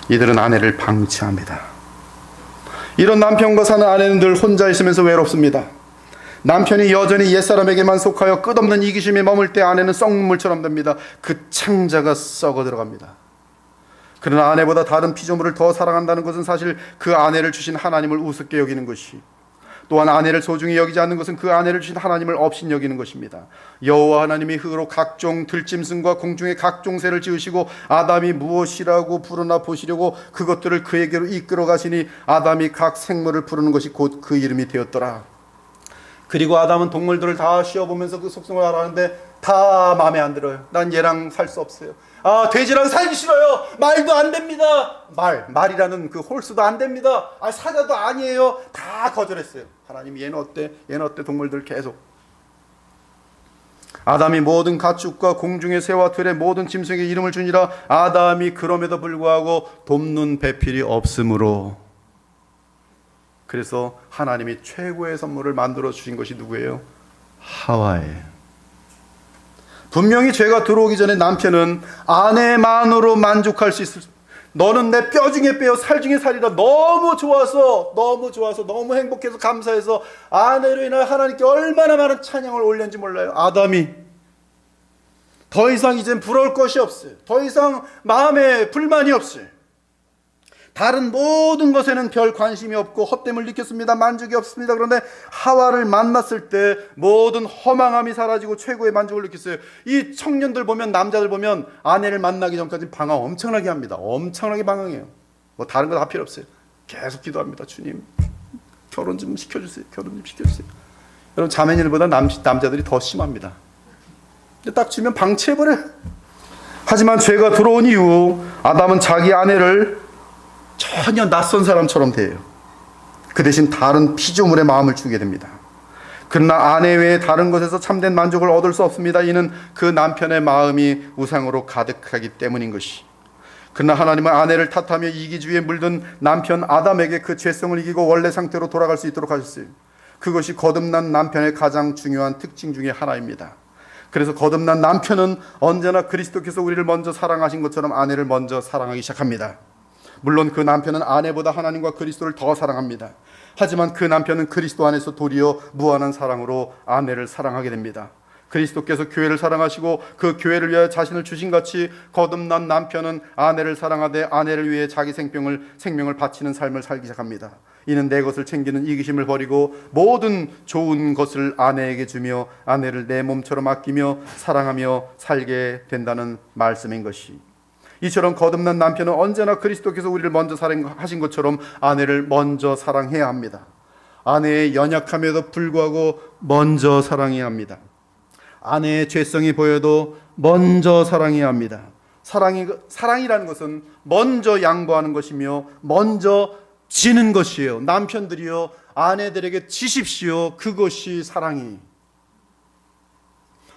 이들은 아내를 방치합니다. 이런 남편과 사는 아내는 늘 혼자 있으면서 외롭습니다. 남편이 여전히 옛사람에게만 속하여 끝없는 이기심에 머물 때 아내는 썩물처럼 됩니다. 그 창자가 썩어 들어갑니다. 그러나 아내보다 다른 피조물을 더 사랑한다는 것은 사실 그 아내를 주신 하나님을 우습게 여기는 것이, 또한 아내를 소중히 여기지 않는 것은 그 아내를 주신 하나님을 업신 여기는 것입니다. 여호와 하나님이 흙으로 각종 들짐승과 공중의 각종 새를 지으시고 아담이 무엇이라고 부르나 보시려고 그것들을 그에게로 이끌어 가시니 아담이 각 생물을 부르는 것이 곧 그 이름이 되었더라. 그리고 아담은 동물들을 다 씌어보면서 그 속성을 알아하는데 다 마음에 안 들어요. 난 얘랑 살 수 없어요. 돼지랑 살기 싫어요. 말도 안 됩니다. 말이라는 그 홀수도 안 됩니다. 사자도 아니에요. 다 거절했어요. 하나님, 얘는 어때? 얘는 어때? 동물들 계속. 아담이 모든 가축과 공중의 새와 들의 모든 짐승에게 이름을 주니라. 아담이 그럼에도 불구하고 돕는 배필이 없으므로. 그래서 하나님이 최고의 선물을 만들어 주신 것이 누구예요? 하와예요. 분명히 죄가 들어오기 전에 남편은 아내만으로 만족할 수 있을, 너는 내 뼈 중에 뼈, 살 중에 살이라, 너무 좋아서 너무 행복해서 감사해서 아내로 인하여 하나님께 얼마나 많은 찬양을 올렸는지 몰라요. 아담이 더 이상 이젠 부러울 것이 없어요. 더 이상 마음에 불만이 없어요. 다른 모든 것에는 별 관심이 없고 헛됨을 느꼈습니다. 만족이 없습니다. 그런데 하와를 만났을 때 모든 허망함이 사라지고 최고의 만족을 느꼈어요. 이 청년들 보면, 남자들 보면 아내를 만나기 전까지 방황 엄청나게 합니다. 엄청나게 방황해요. 뭐 다른 거 다 필요 없어요. 계속 기도합니다. 주님, 결혼 좀 시켜주세요. 결혼 좀 시켜주세요. 여러분, 자매들보다 남자들이 더 심합니다. 딱 주면 방치해버려요. 하지만 죄가 들어온 이후 아담은 자기 아내를 전혀 낯선 사람처럼 대해요. 그 대신 다른 피조물의 마음을 주게 됩니다. 그러나 아내 외에 다른 것에서 참된 만족을 얻을 수 없습니다. 이는 그 남편의 마음이 우상으로 가득하기 때문인 것이. 그러나 하나님은 아내를 탓하며 이기주의에 물든 남편 아담에게 그 죄성을 이기고 원래 상태로 돌아갈 수 있도록 하셨어요. 그것이 거듭난 남편의 가장 중요한 특징 중에 하나입니다. 그래서 거듭난 남편은 언제나 그리스도께서 우리를 먼저 사랑하신 것처럼 아내를 먼저 사랑하기 시작합니다. 물론 그 남편은 아내보다 하나님과 그리스도를 더 사랑합니다. 하지만 그 남편은 그리스도 안에서 도리어 무한한 사랑으로 아내를 사랑하게 됩니다. 그리스도께서 교회를 사랑하시고 그 교회를 위하여 자신을 주신 같이 거듭난 남편은 아내를 사랑하되 아내를 위해 자기 생명을 바치는 삶을 살기 시작합니다. 이는 내 것을 챙기는 이기심을 버리고 모든 좋은 것을 아내에게 주며 아내를 내 몸처럼 아끼며 사랑하며 살게 된다는 말씀인 것이. 이처럼 거듭난 남편은 언제나 그리스도께서 우리를 먼저 사랑하신 것처럼 아내를 먼저 사랑해야 합니다. 아내의 연약함에도 불구하고 먼저 사랑해야 합니다. 아내의 죄성이 보여도 먼저 사랑해야 합니다. 사랑이라는 것은 먼저 양보하는 것이며 먼저 지는 것이에요. 남편들이여, 아내들에게 지십시오. 그것이 사랑이.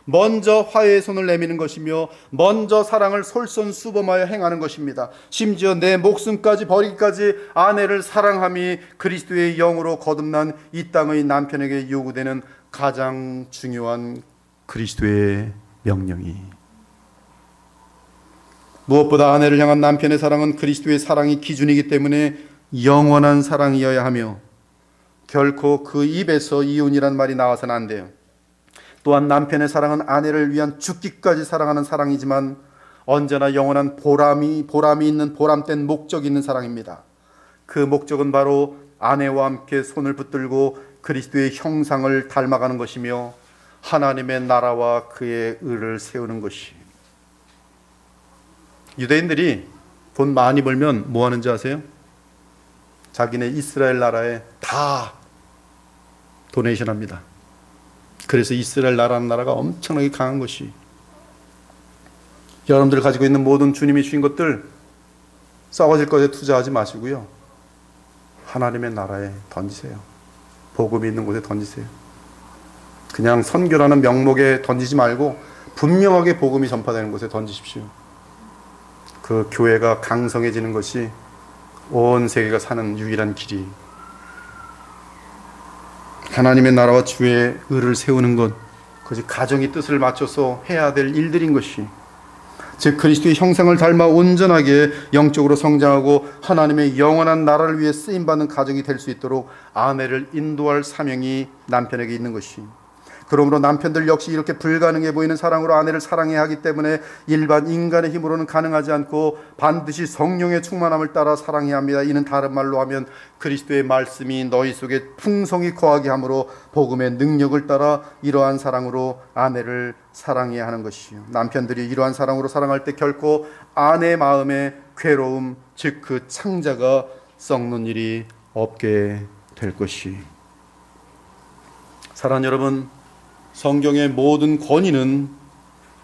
먼저 화해의 손을 내미는 것이며 먼저 사랑을 솔선수범하여 행하는 것입니다. 심지어 내 목숨까지 버리기까지 아내를 사랑함이 그리스도의 영으로 거듭난 이 땅의 남편에게 요구되는 가장 중요한 그리스도의 명령이. 무엇보다 아내를 향한 남편의 사랑은 그리스도의 사랑이 기준이기 때문에 영원한 사랑이어야 하며 결코 그 입에서 이혼이란 말이 나와서는 안 돼요. 또한 남편의 사랑은 아내를 위한 죽기까지 사랑하는 사랑이지만 언제나 영원한 보람이 있는 보람된 목적이 있는 사랑입니다. 그 목적은 바로 아내와 함께 손을 붙들고 그리스도의 형상을 닮아가는 것이며 하나님의 나라와 그의 의를 세우는 것이. 유대인들이 돈 많이 벌면 뭐 하는지 아세요? 자기네 이스라엘 나라에 다 도네이션 합니다. 그래서 이스라엘 나라는 나라가 엄청나게 강한 것이. 여러분들 가지고 있는 모든 주님이 주신 것들 썩어질 것에 투자하지 마시고요. 하나님의 나라에 던지세요. 복음이 있는 곳에 던지세요. 그냥 선교라는 명목에 던지지 말고 분명하게 복음이 전파되는 곳에 던지십시오. 그 교회가 강성해지는 것이 온 세계가 사는 유일한 길이, 하나님의 나라와 주의 의를 세우는 것, 그것이 가정의 뜻을 맞춰서 해야 될 일들인 것이, 즉 그리스도의 형상을 닮아 온전하게 영적으로 성장하고 하나님의 영원한 나라를 위해 쓰임받는 가정이 될 수 있도록 아내를 인도할 사명이 남편에게 있는 것이, 그러므로 남편들 역시 이렇게 불가능해 보이는 사랑으로 아내를 사랑해야 하기 때문에 일반 인간의 힘으로는 가능하지 않고 반드시 성령의 충만함을 따라 사랑해야 합니다. 이는 다른 말로 하면 그리스도의 말씀이 너희 속에 풍성히 거하게 함으로 복음의 능력을 따라 이러한 사랑으로 아내를 사랑해야 하는 것이요, 남편들이 이러한 사랑으로 사랑할 때 결코 아내 마음의 괴로움, 즉 그 창자가 썩는 일이 없게 될 것이. 사랑하는 여러분, 성경의 모든 권위는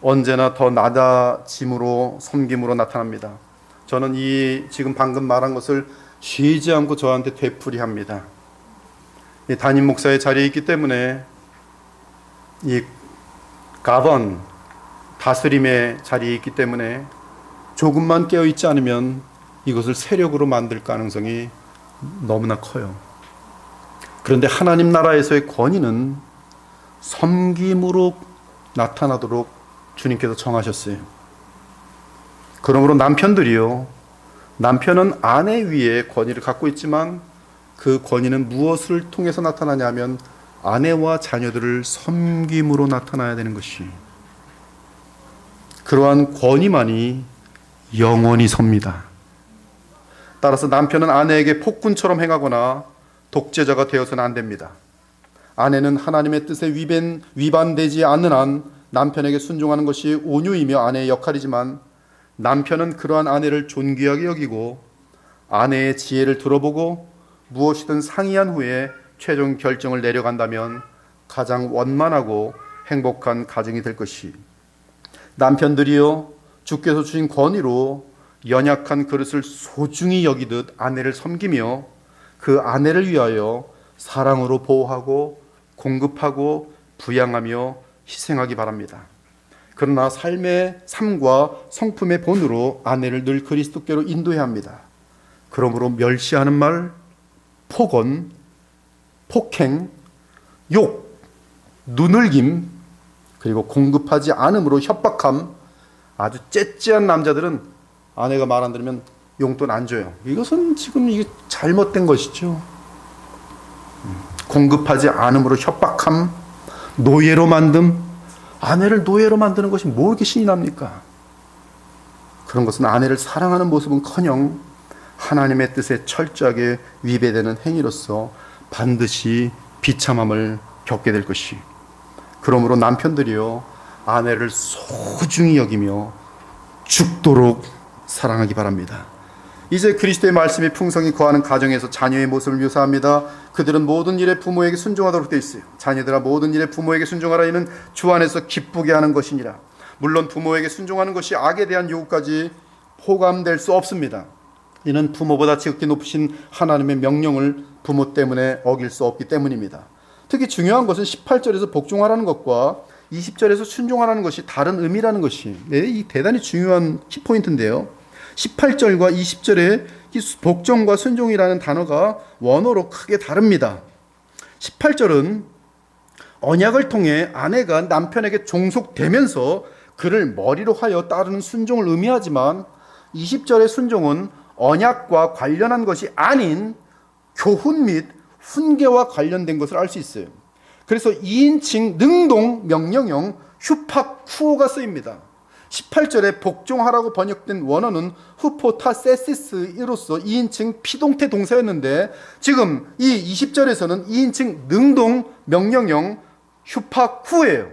언제나 더 낮아짐으로, 섬김으로 나타납니다. 저는 이 지금 방금 말한 것을 쉬지 않고 저한테 되풀이합니다. 이 담임 목사의 자리에 있기 때문에 이 가번, 다스림의 자리에 있기 때문에 조금만 깨어있지 않으면 이것을 세력으로 만들 가능성이 너무나 커요. 그런데 하나님 나라에서의 권위는 섬김으로 나타나도록 주님께서 정하셨어요. 그러므로 남편들이요, 남편은 아내 위에 권위를 갖고 있지만 그 권위는 무엇을 통해서 나타나냐면 아내와 자녀들을 섬김으로 나타나야 되는 것이, 그러한 권위만이 영원히 섭니다. 따라서 남편은 아내에게 폭군처럼 행하거나 독재자가 되어서는 안 됩니다. 아내는 하나님의 뜻에 위반되지 않는 한 남편에게 순종하는 것이 온유이며 아내의 역할이지만, 남편은 그러한 아내를 존귀하게 여기고 아내의 지혜를 들어보고 무엇이든 상의한 후에 최종 결정을 내려간다면 가장 원만하고 행복한 가정이 될 것이, 남편들이요, 주께서 주신 권위로 연약한 그릇을 소중히 여기듯 아내를 섬기며 그 아내를 위하여 사랑으로 보호하고 공급하고 부양하며 희생하기 바랍니다. 그러나 삶과 성품의 본으로 아내를 늘 그리스도께로 인도해야 합니다. 그러므로 멸시하는 말, 폭언, 폭행, 욕, 누늘김, 그리고 공급하지 않음으로 협박함, 아주 째째한 남자들은 아내가 말 안 들으면 용돈 안 줘요. 이것은 지금 이게 잘못된 것이죠. 공급하지 않음으로 협박함, 노예로 만듦, 아내를 노예로 만드는 것이 뭐 이렇게 신이 납니까? 그런 것은 아내를 사랑하는 모습은커녕 하나님의 뜻에 철저하게 위배되는 행위로서 반드시 비참함을 겪게 될 것이. 그러므로 남편들이요, 아내를 소중히 여기며 죽도록 사랑하기 바랍니다. 이제 그리스도의 말씀이 풍성히 거하는 가정에서 자녀의 모습을 묘사합니다. 그들은 모든 일에 부모에게 순종하도록 되어 있어요. 자녀들아 모든 일에 부모에게 순종하라. 이는 주 안에서 기쁘게 하는 것이니라. 물론 부모에게 순종하는 것이 악에 대한 요구까지 포함될 수 없습니다. 이는 부모보다 지극히 높으신 하나님의 명령을 부모 때문에 어길 수 없기 때문입니다. 특히 중요한 것은 18절에서 복종하라는 것과 20절에서 순종하라는 것이 다른 의미라는 것이, 이 대단히 중요한 키포인트인데요. 18절과 20절에 복종과 순종이라는 단어가 원어로 크게 다릅니다. 18절은 언약을 통해 아내가 남편에게 종속되면서 그를 머리로 하여 따르는 순종을 의미하지만, 20절의 순종은 언약과 관련한 것이 아닌 교훈 및 훈계와 관련된 것을 알 수 있어요. 그래서 2인칭 능동 명령형 휴파쿠오가 쓰입니다. 18절에 복종하라고 번역된 원어는 후포타세시스로서 2인칭 피동태 동사였는데, 지금 이 20절에서는 2인칭 능동 명령형 휴파쿠오예요.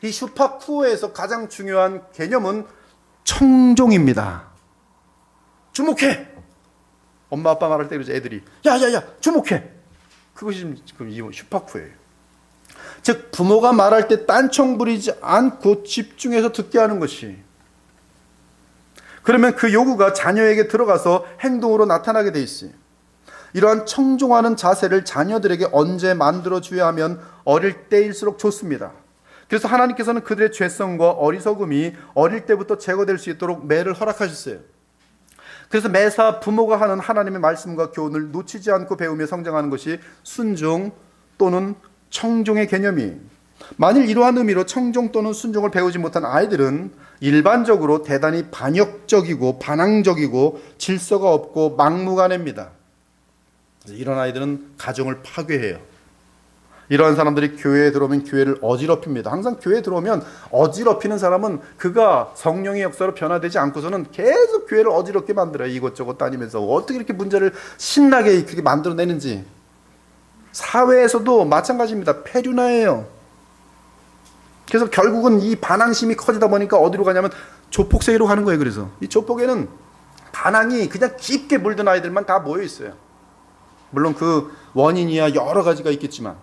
이 휴파쿠오에서 가장 중요한 개념은 청종입니다. 주목해! 엄마 아빠 말할 때 그러죠. 애들이 야야야 주목해! 그것이 지금 이 휴파쿠오예요. 즉 부모가 말할 때 딴청 부리지 않고 집중해서 듣게 하는 것이, 그러면 그 요구가 자녀에게 들어가서 행동으로 나타나게 돼 있어요. 이러한 청종하는 자세를 자녀들에게 언제 만들어줘야 하면 어릴 때일수록 좋습니다. 그래서 하나님께서는 그들의 죄성과 어리석음이 어릴 때부터 제거될 수 있도록 매를 허락하셨어요. 그래서 매사 부모가 하는 하나님의 말씀과 교훈을 놓치지 않고 배우며 성장하는 것이 순종 또는 청종의 개념이에요. 만일 이러한 의미로 청종 또는 순종을 배우지 못한 아이들은 일반적으로 대단히 반역적이고 반항적이고 질서가 없고 막무가내입니다. 이런 아이들은 가정을 파괴해요. 이러한 사람들이 교회에 들어오면 교회를 어지럽힙니다. 항상 교회에 들어오면 어지럽히는 사람은 그가 성령의 역사로 변화되지 않고서는 계속 교회를 어지럽게 만들어요. 이것저것 다니면서 어떻게 이렇게 문제를 신나게 그렇게 만들어내는지. 사회에서도 마찬가지입니다. 폐륜화예요. 그래서 결국은 이 반항심이 커지다 보니까 어디로 가냐면 조폭세계로 가는 거예요. 그래서 이 조폭에는 반항이 그냥 깊게 물든 아이들만 다 모여 있어요. 물론 그 원인이야 여러 가지가 있겠지만,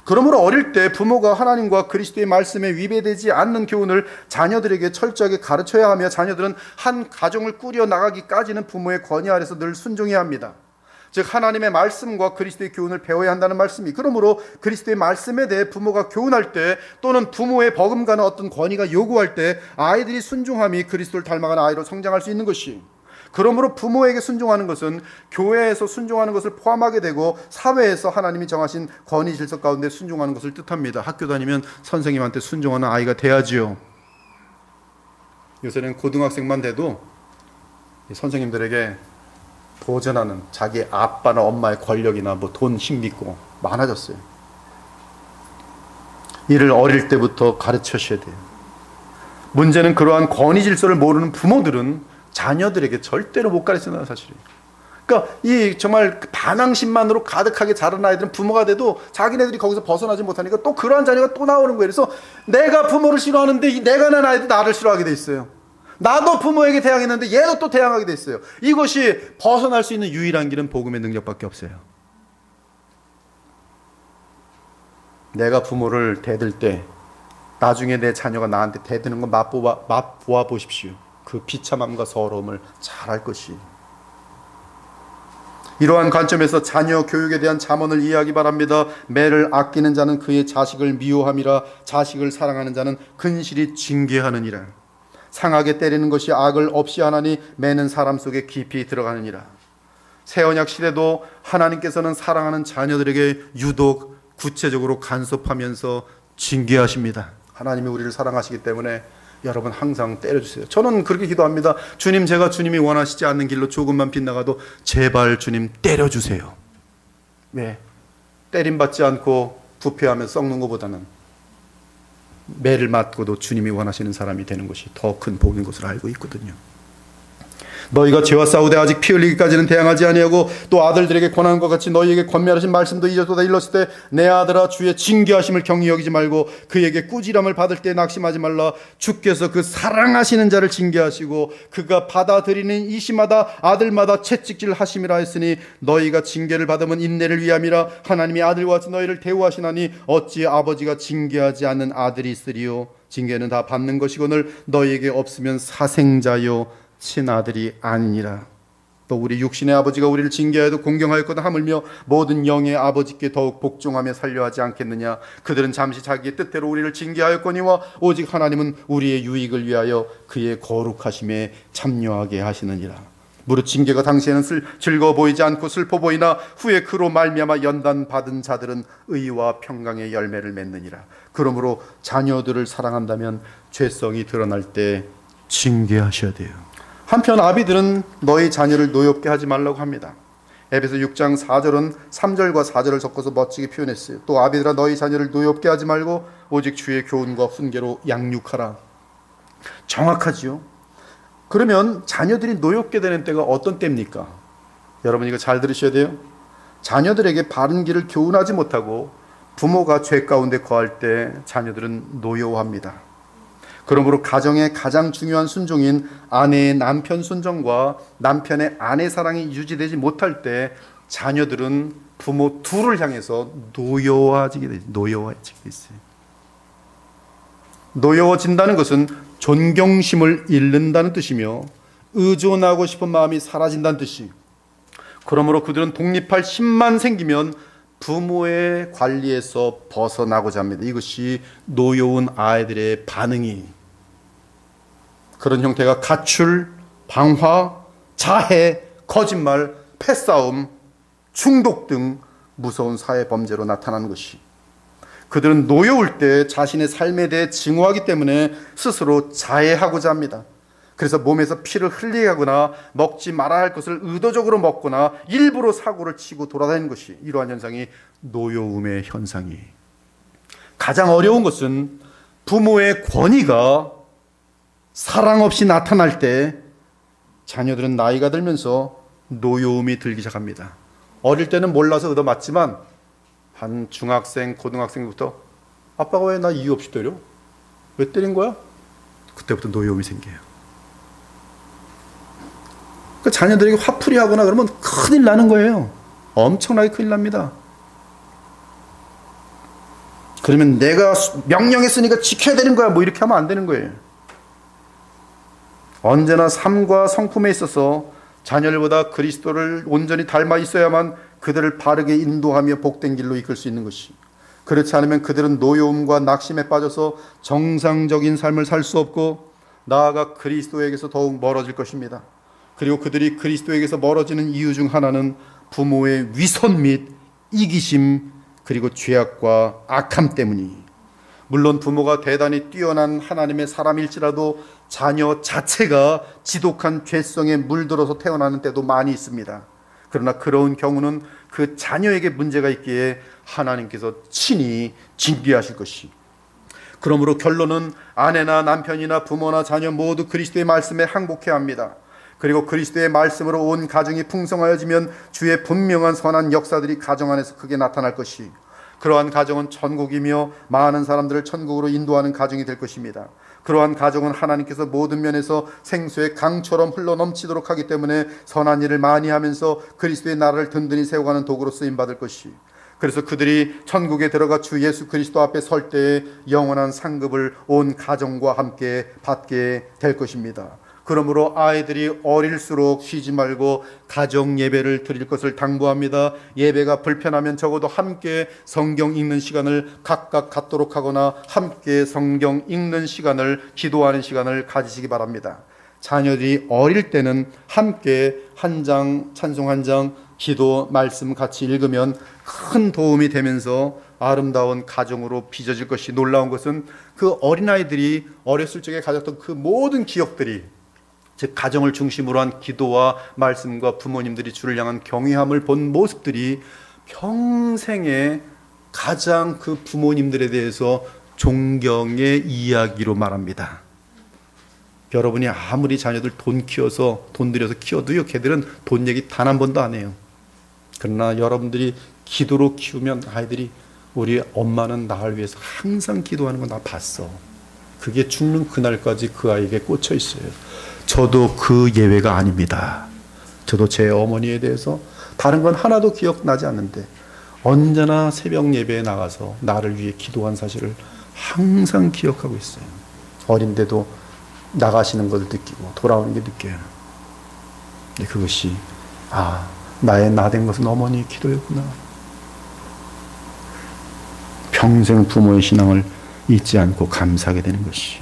그러므로 어릴 때 부모가 하나님과 그리스도의 말씀에 위배되지 않는 교훈을 자녀들에게 철저하게 가르쳐야 하며, 자녀들은 한 가정을 꾸려 나가기까지는 부모의 권위 아래서 늘 순종해야 합니다. 즉 하나님의 말씀과 그리스도의 교훈을 배워야 한다는 말씀이, 그러므로 그리스도의 말씀에 대해 부모가 교훈할 때 또는 부모의 버금가는 어떤 권위가 요구할 때 아이들이 순종함이 그리스도를 닮아가는 아이로 성장할 수 있는 것이, 그러므로 부모에게 순종하는 것은 교회에서 순종하는 것을 포함하게 되고 사회에서 하나님이 정하신 권위 질서 가운데 순종하는 것을 뜻합니다. 학교 다니면 선생님한테 순종하는 아이가 돼야지요. 요새는 고등학생만 돼도 선생님들에게 도전하는 자기 아빠나 엄마의 권력이나 뭐 돈, 힘 믿고 많아졌어요. 이를 어릴 때부터 가르치셔야 돼요. 문제는 그러한 권위 질서를 모르는 부모들은 자녀들에게 절대로 못 가르치는 사실이에요. 그러니까 이 정말 반항심만으로 가득하게 자란 아이들은 부모가 돼도 자기네들이 거기서 벗어나지 못하니까 또 그러한 자녀가 또 나오는 거예요. 그래서 내가 부모를 싫어하는데 내가 난 아이도 나를 싫어하게 돼 있어요. 나도 부모에게 대항했는데 얘도 또 대항하게 돼 있어요. 이것이 벗어날 수 있는 유일한 길은 복음의 능력밖에 없어요. 내가 부모를 대들 때 나중에 내 자녀가 나한테 대드는 건 맛보아 보십시오. 그 비참함과 서러움을 잘 알 것이. 이러한 관점에서 자녀 교육에 대한 잠언을 이해하기 바랍니다. 매를 아끼는 자는 그의 자식을 미워함이라, 자식을 사랑하는 자는 근실이 징계하느니라. 상하게 때리는 것이 악을 없이 하나니 매는 사람 속에 깊이 들어가느니라. 새언약 시대도 하나님께서는 사랑하는 자녀들에게 유독 구체적으로 간섭하면서 징계하십니다. 하나님이 우리를 사랑하시기 때문에 여러분 항상 때려주세요. 저는 그렇게 기도합니다. 주님, 제가 주님이 원하시지 않는 길로 조금만 빗나가도 제발 주님 때려주세요. 왜? 때림받지 않고 부패하며 썩는 것보다는 매를 맞고도 주님이 원하시는 사람이 되는 것이 더 큰 복인 것을 알고 있거든요. 너희가 죄와 싸우되 아직 피 흘리기까지는 대항하지 아니하고 또 아들들에게 권하는 것 같이 너희에게 권면하신 말씀도 잊었도다. 일렀을 때 내 아들아 주의 징계하심을 경히 여기지 말고 그에게 꾸지람을 받을 때 낙심하지 말라. 주께서 그 사랑하시는 자를 징계하시고 그가 받아들이는 이시마다 아들마다 채찍질 하심이라 했으니 너희가 징계를 받으면 인내를 위함이라. 하나님이 아들과 같이 너희를 대우하시나니 어찌 아버지가 징계하지 않는 아들이 있으리요. 징계는 다 받는 것이거늘 너희에게 없으면 사생자요 친아들이 아니니라. 또 우리 육신의 아버지가 우리를 징계하여도 공경하였거든 하물며 모든 영의 아버지께 더욱 복종하며 살려하지 않겠느냐. 그들은 잠시 자기의 뜻대로 우리를 징계하였거니와 오직 하나님은 우리의 유익을 위하여 그의 거룩하심에 참여하게 하시느니라. 무릇 징계가 당시에는 즐거워 보이지 않고 슬퍼 보이나 후에 그로 말미암아 연단 받은 자들은 의와 평강의 열매를 맺느니라. 그러므로 자녀들을 사랑한다면 죄성이 드러날 때 징계하셔야 돼요. 한편 아비들은 너희 자녀를 노엽게 하지 말라고 합니다. 에베소 6장 4절은 3절과 4절을 섞어서 멋지게 표현했어요. 또 아비들아 너희 자녀를 노엽게 하지 말고 오직 주의 교훈과 훈계로 양육하라. 정확하지요. 그러면 자녀들이 노엽게 되는 때가 어떤 때입니까? 여러분 이거 잘 들으셔야 돼요. 자녀들에게 바른 길을 교훈하지 못하고 부모가 죄 가운데 거할 때 자녀들은 노여워합니다. 그러므로 가정의 가장 중요한 순종인 아내의 남편 순종과 남편의 아내 사랑이 유지되지 못할 때 자녀들은 부모 둘을 향해서 노여워지게 있어요. 노여워진다는 것은 존경심을 잃는다는 뜻이며 의존하고 싶은 마음이 사라진다는 뜻이. 그러므로 그들은 독립할 힘만 생기면 부모의 관리에서 벗어나고자 합니다. 이것이 노여운 아이들의 반응이. 그런 형태가 가출, 방화, 자해, 거짓말, 패싸움, 중독 등 무서운 사회 범죄로 나타나는 것이. 그들은 노여울 때 자신의 삶에 대해 증오하기 때문에 스스로 자해하고자 합니다. 그래서 몸에서 피를 흘리게 하거나 먹지 말아야 할 것을 의도적으로 먹거나 일부러 사고를 치고 돌아다니는 것이, 이러한 현상이 노여움의 현상이. 가장 어려운 것은 부모의 권위가 사랑 없이 나타날 때 자녀들은 나이가 들면서 노여움이 들기 시작합니다. 어릴 때는 몰라서 얻어맞지만 한 중학생, 고등학생부터 아빠가 왜 나 이유 없이 때려? 왜 때린 거야? 그때부터 노여움이 생겨요. 그 자녀들에게 화풀이 하거나 그러면 큰일 나는 거예요. 엄청나게 큰일 납니다. 그러면 내가 명령했으니까 지켜야 되는 거야, 뭐 이렇게 하면 안 되는 거예요. 언제나 삶과 성품에 있어서 자녀들보다 그리스도를 온전히 닮아 있어야만 그들을 바르게 인도하며 복된 길로 이끌 수 있는 것이. 그렇지 않으면 그들은 노여움과 낙심에 빠져서 정상적인 삶을 살 수 없고 나아가 그리스도에게서 더욱 멀어질 것입니다. 그리고 그들이 그리스도에게서 멀어지는 이유 중 하나는 부모의 위선 및 이기심, 그리고 죄악과 악함 때문이. 물론 부모가 대단히 뛰어난 하나님의 사람일지라도 자녀 자체가 지독한 죄성에 물들어서 태어나는 때도 많이 있습니다. 그러나 그런 경우는 그 자녀에게 문제가 있기에 하나님께서 친히 징계하실 것이. 그러므로 결론은 아내나 남편이나 부모나 자녀 모두 그리스도의 말씀에 항복해야 합니다. 그리고 그리스도의 말씀으로 온 가정이 풍성하여지면 주의 분명한 선한 역사들이 가정 안에서 크게 나타날 것이. 그러한 가정은 천국이며 많은 사람들을 천국으로 인도하는 가정이 될 것입니다. 그러한 가정은 하나님께서 모든 면에서 생수의 강처럼 흘러넘치도록 하기 때문에 선한 일을 많이 하면서 그리스도의 나라를 든든히 세워가는 도구로 쓰임받을 것이. 그래서 그들이 천국에 들어가 주 예수 그리스도 앞에 설 때에 영원한 상급을 온 가정과 함께 받게 될 것입니다. 그러므로 아이들이 어릴수록 쉬지 말고 가정 예배를 드릴 것을 당부합니다. 예배가 불편하면 적어도 함께 성경 읽는 시간을 각각 갖도록 하거나 함께 성경 읽는 시간을, 기도하는 시간을 가지시기 바랍니다. 자녀들이 어릴 때는 함께 한 장, 찬송 한 장, 기도, 말씀 같이 읽으면 큰 도움이 되면서 아름다운 가정으로 빚어질 것이. 놀라운 것은 그 어린아이들이 어렸을 적에 가졌던 그 모든 기억들이, 즉 가정을 중심으로 한 기도와 말씀과 부모님들이 주를 향한 경외함을 본 모습들이 평생에 가장 그 부모님들에 대해서 존경의 이야기로 말합니다. 여러분이 아무리 자녀들 돈 들여서 키워도요, 걔들은 돈 얘기 단 한 번도 안 해요. 그러나 여러분들이 기도로 키우면 아이들이 우리 엄마는 나를 위해서 항상 기도하는 거 나 봤어. 그게 죽는 그날까지 그 아이에게 꽂혀 있어요. 저도 그 예외가 아닙니다. 저도 제 어머니에 대해서 다른 건 하나도 기억나지 않는데 언제나 새벽 예배에 나가서 나를 위해 기도한 사실을 항상 기억하고 있어요. 어린데도 나가시는 것을 느끼고 돌아오는 게 느껴요. 근데 그것이 나의 나 된 것은 어머니의 기도였구나. 평생 부모의 신앙을 잊지 않고 감사하게 되는 것이.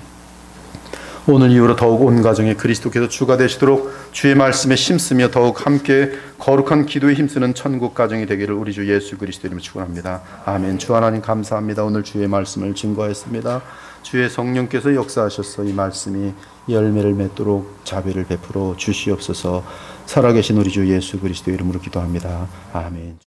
오늘 이후로 더욱 온 가정에 그리스도께서 주가 되시도록 주의 말씀에 힘쓰며 더욱 함께 거룩한 기도에 힘쓰는 천국 가정이 되기를 우리 주 예수 그리스도 이름으로 축원합니다. 아멘. 주 하나님 감사합니다. 오늘 주의 말씀을 증거했습니다. 주의 성령께서 역사하셔서 이 말씀이 열매를 맺도록 자비를 베풀어 주시옵소서. 살아계신 우리 주 예수 그리스도 이름으로 기도합니다. 아멘.